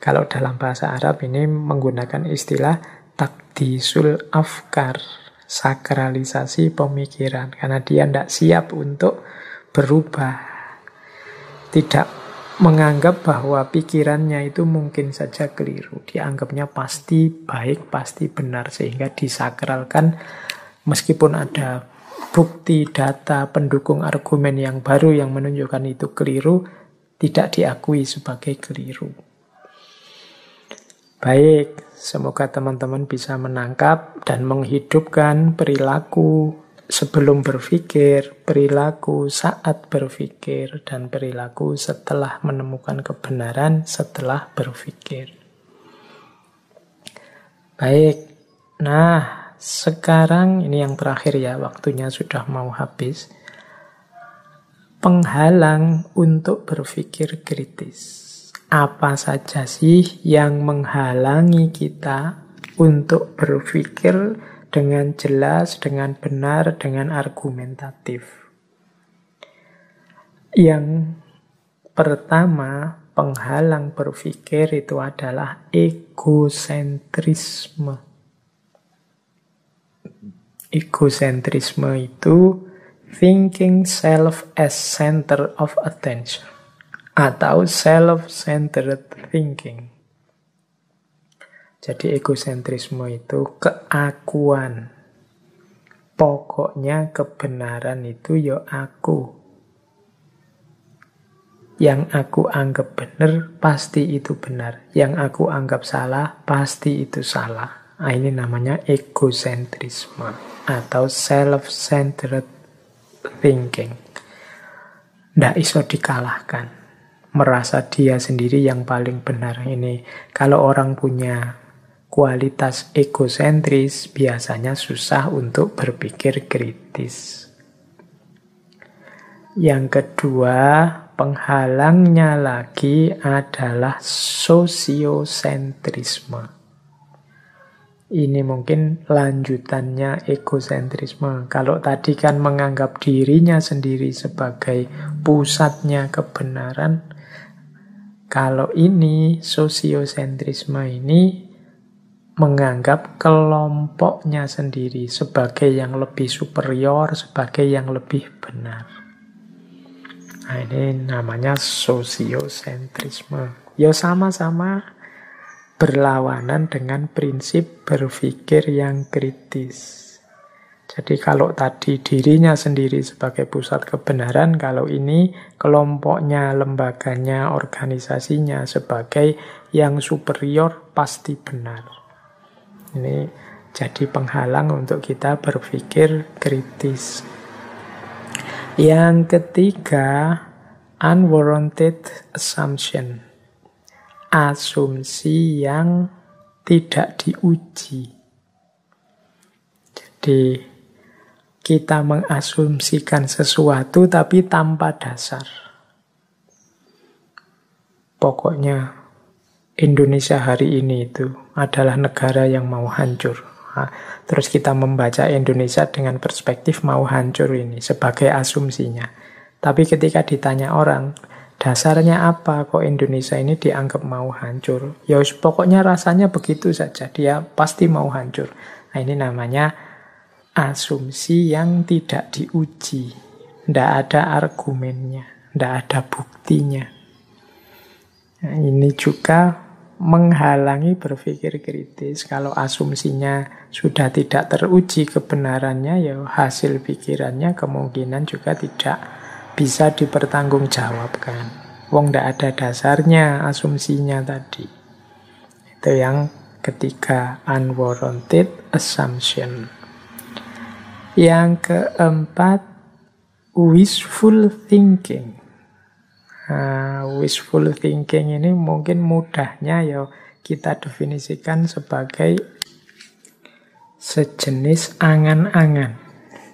Kalau dalam bahasa Arab ini menggunakan istilah takdisul afkar, sakralisasi pemikiran. Karena dia tidak siap untuk berubah. Tidak menganggap bahwa pikirannya itu mungkin saja keliru. Dianggapnya pasti baik, pasti benar. Sehingga disakralkan meskipun ada bukti, data, pendukung argumen yang baru yang menunjukkan itu keliru, tidak diakui sebagai keliru. Baik, semoga teman-teman bisa menangkap dan menghidupkan perilaku sebelum berpikir, perilaku saat berpikir, dan perilaku setelah menemukan kebenaran setelah berpikir. Baik, nah sekarang ini yang terakhir ya, waktunya sudah mau habis. Penghalang untuk berpikir kritis. Apa saja sih yang menghalangi kita untuk berpikir dengan jelas, dengan benar, dengan argumentatif? Yang pertama, penghalang berpikir itu adalah egosentrisme. Egosentrisme itu thinking self as center of attention atau self-centered thinking. Jadi egosentrisme itu keakuan. Pokoknya kebenaran itu ya aku. Yang aku anggap benar, pasti itu benar. Yang aku anggap salah, pasti itu salah. Nah, ini namanya egosentrisme atau self-centered thinking. Nggak iso dikalahkan. Merasa dia sendiri yang paling benar. Ini kalau orang punya kualitas egosentris, biasanya susah untuk berpikir kritis. Yang kedua, penghalangnya lagi adalah sosiosentrisme. Ini mungkin lanjutannya egosentrisme. Kalau tadi kan menganggap dirinya sendiri sebagai pusatnya kebenaran, kalau ini sosiosentrisme ini menganggap kelompoknya sendiri sebagai yang lebih superior, sebagai yang lebih benar. Nah, ini namanya sosiosentrisme. Ya sama-sama berlawanan dengan prinsip berpikir yang kritis. Jadi kalau tadi dirinya sendiri sebagai pusat kebenaran, kalau ini kelompoknya, lembaganya, organisasinya sebagai yang superior pasti benar. Ini jadi penghalang untuk kita berpikir kritis. Yang ketiga, unwarranted assumption. Asumsi yang tidak diuji. Jadi kita mengasumsikan sesuatu tapi tanpa dasar. Pokoknya Indonesia hari ini itu adalah negara yang mau hancur. Nah, terus kita membaca Indonesia dengan perspektif mau hancur ini sebagai asumsinya. Tapi ketika ditanya orang, dasarnya apa kok Indonesia ini dianggap mau hancur? Ya pokoknya rasanya begitu saja, dia pasti mau hancur. Nah, ini namanya asumsi yang tidak diuji. Tidak ada argumennya, tidak ada buktinya. Nah, ini juga menghalangi berpikir kritis. Kalau asumsinya sudah tidak teruji kebenarannya, ya hasil pikirannya kemungkinan juga tidak bisa dipertanggungjawabkan. Wong tidak ada dasarnya asumsinya tadi. Itu yang ketiga, unwarranted assumption. Yang keempat, wishful thinking. Wishful thinking ini mungkin mudahnya ya kita definisikan sebagai sejenis angan-angan.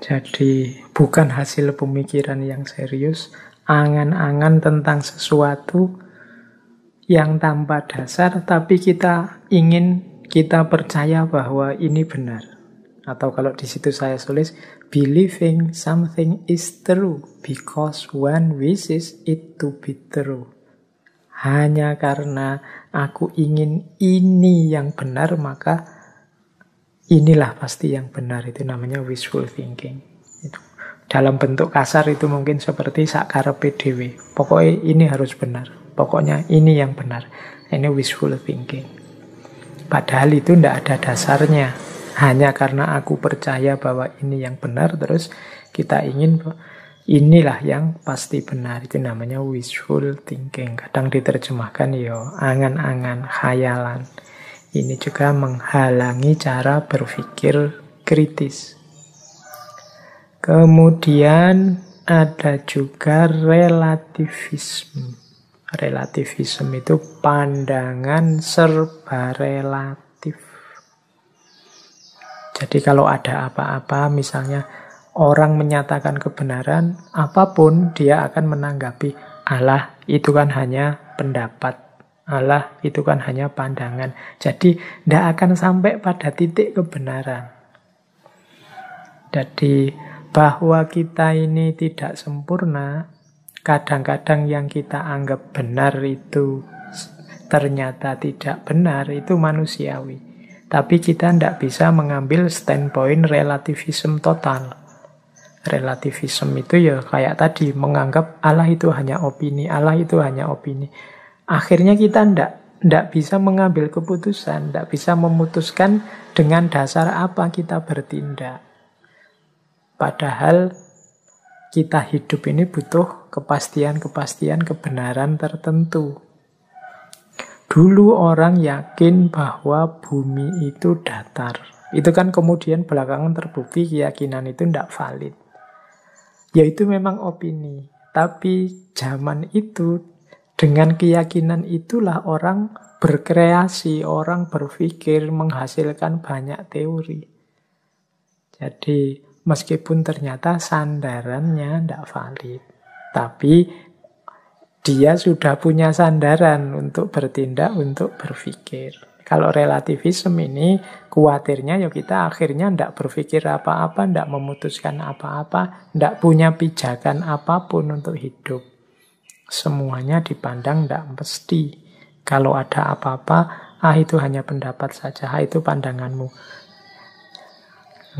Jadi bukan hasil pemikiran yang serius, angan-angan tentang sesuatu yang tanpa dasar, tapi kita percaya bahwa ini benar. Atau kalau di situ saya tulis, believing something is true because one wishes it to be true. Hanya karena aku ingin ini yang benar, maka inilah pasti yang benar. Itu namanya wishful thinking. Itu. Dalam bentuk kasar itu mungkin seperti sakarepe dhewe. Pokoknya ini harus benar. Pokoknya ini yang benar. Ini wishful thinking. Padahal itu tidak ada dasarnya. Hanya karena aku percaya bahwa ini yang benar, terus kita ingin inilah yang pasti benar. Itu namanya wishful thinking. Kadang diterjemahkan ya angan-angan, khayalan. Ini juga menghalangi cara berpikir kritis. Kemudian ada juga relativisme. Relativisme itu pandangan serba relatif. Jadi kalau ada apa-apa, misalnya orang menyatakan kebenaran, apapun dia akan menanggapi, Allah itu kan hanya pendapat, Allah itu kan hanya pandangan. Jadi tidak akan sampai pada titik kebenaran. Jadi bahwa kita ini tidak sempurna, kadang-kadang yang kita anggap benar itu ternyata tidak benar, itu manusiawi. Tapi kita tidak bisa mengambil standpoint relativism total. Relativism itu ya kayak tadi, menganggap Allah itu hanya opini, Allah itu hanya opini. Akhirnya kita tidak bisa mengambil keputusan, tidak bisa memutuskan dengan dasar apa kita bertindak. Padahal kita hidup ini butuh kepastian-kepastian kebenaran tertentu. Dulu orang yakin bahwa bumi itu datar. Itu kan kemudian belakangan terbukti keyakinan itu tidak valid. Ya itu memang opini. Tapi zaman itu dengan keyakinan itulah orang berkreasi, orang berpikir, menghasilkan banyak teori. Jadi meskipun ternyata sandarannya tidak valid, tapi dia sudah punya sandaran untuk bertindak, untuk berpikir. Kalau relativisme ini, khawatirnya ya kita akhirnya tidak berpikir apa-apa, tidak memutuskan apa-apa, tidak punya pijakan apapun untuk hidup. Semuanya dipandang tidak mesti. Kalau ada apa-apa, itu hanya pendapat saja, itu pandanganmu.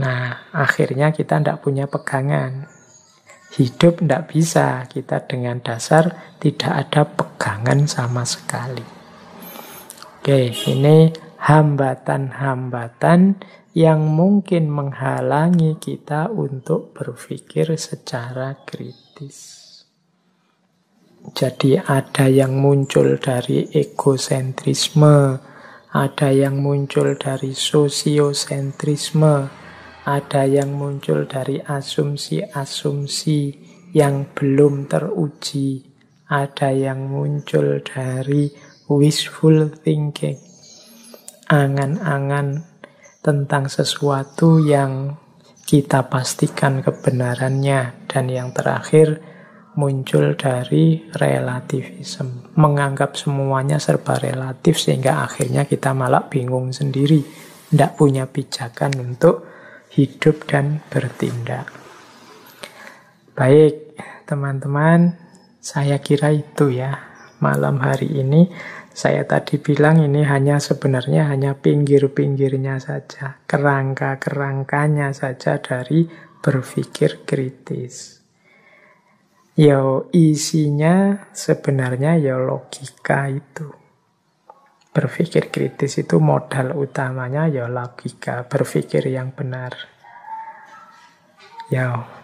Nah, akhirnya kita tidak punya pegangan. Hidup tidak bisa kita dengan dasar tidak ada pegangan sama sekali. Oke, ini hambatan-hambatan yang mungkin menghalangi kita untuk berpikir secara kritis. Jadi ada yang muncul dari egosentrisme, ada yang muncul dari sosiosentrisme, ada yang muncul dari asumsi-asumsi yang belum teruji, ada yang muncul dari wishful thinking, angan-angan tentang sesuatu yang kita pastikan kebenarannya, dan yang terakhir muncul dari relativisme, menganggap semuanya serba relatif sehingga akhirnya kita malah bingung sendiri, tidak punya pijakan untuk hidup dan bertindak. Baik, teman-teman, saya kira itu ya malam hari ini. Saya tadi bilang ini sebenarnya hanya pinggir-pinggirnya saja, kerangka-kerangkanya saja dari berpikir kritis. Isinya sebenarnya logika itu. Berpikir kritis itu modal utamanya logika, berpikir yang benar.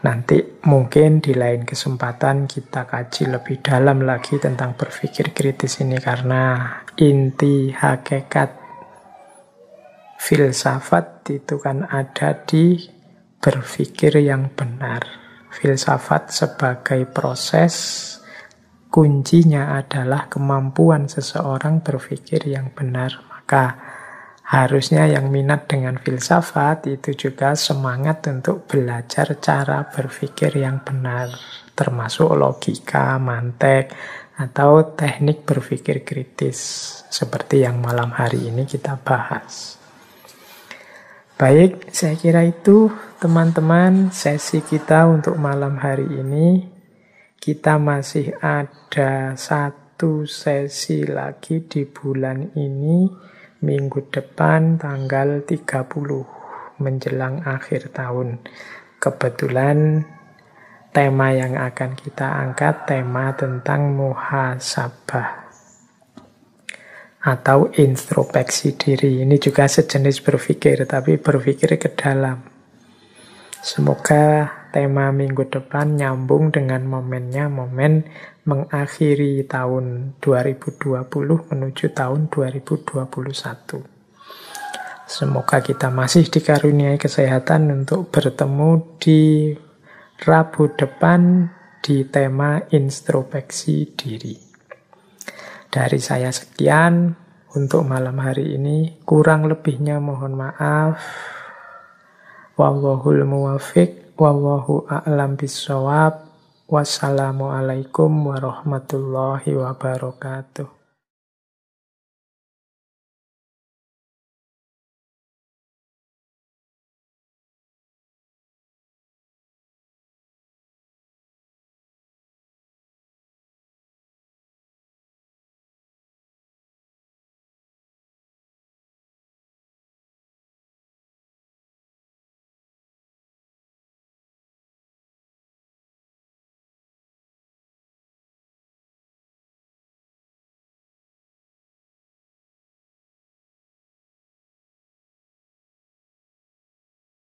Nanti mungkin di lain kesempatan kita kaji lebih dalam lagi tentang berpikir kritis ini, karena inti hakikat filsafat itu kan ada di berpikir yang benar. Filsafat sebagai proses, kuncinya adalah kemampuan seseorang berpikir yang benar. Maka harusnya yang minat dengan filsafat itu juga semangat untuk belajar cara berpikir yang benar, termasuk logika, mantek, atau teknik berpikir kritis, seperti yang malam hari ini kita bahas. Baik, saya kira itu teman-teman sesi kita untuk malam hari ini. Kita masih ada satu sesi lagi di bulan ini, minggu depan tanggal 30 menjelang akhir tahun. Kebetulan tema yang akan kita angkat tema tentang muhasabah atau introspeksi diri. Ini juga sejenis berpikir, tapi berpikir ke dalam. Semoga tema minggu depan nyambung dengan momennya, momen mengakhiri tahun 2020 menuju tahun 2021. Semoga kita masih dikaruniai kesehatan untuk bertemu di Rabu depan di tema introspeksi diri. Dari saya sekian untuk malam hari ini. Kurang lebihnya mohon maaf. Wallahul muwafiq, wallahu a'lam bissawab. Wassalamualaikum warahmatullahi wabarakatuh.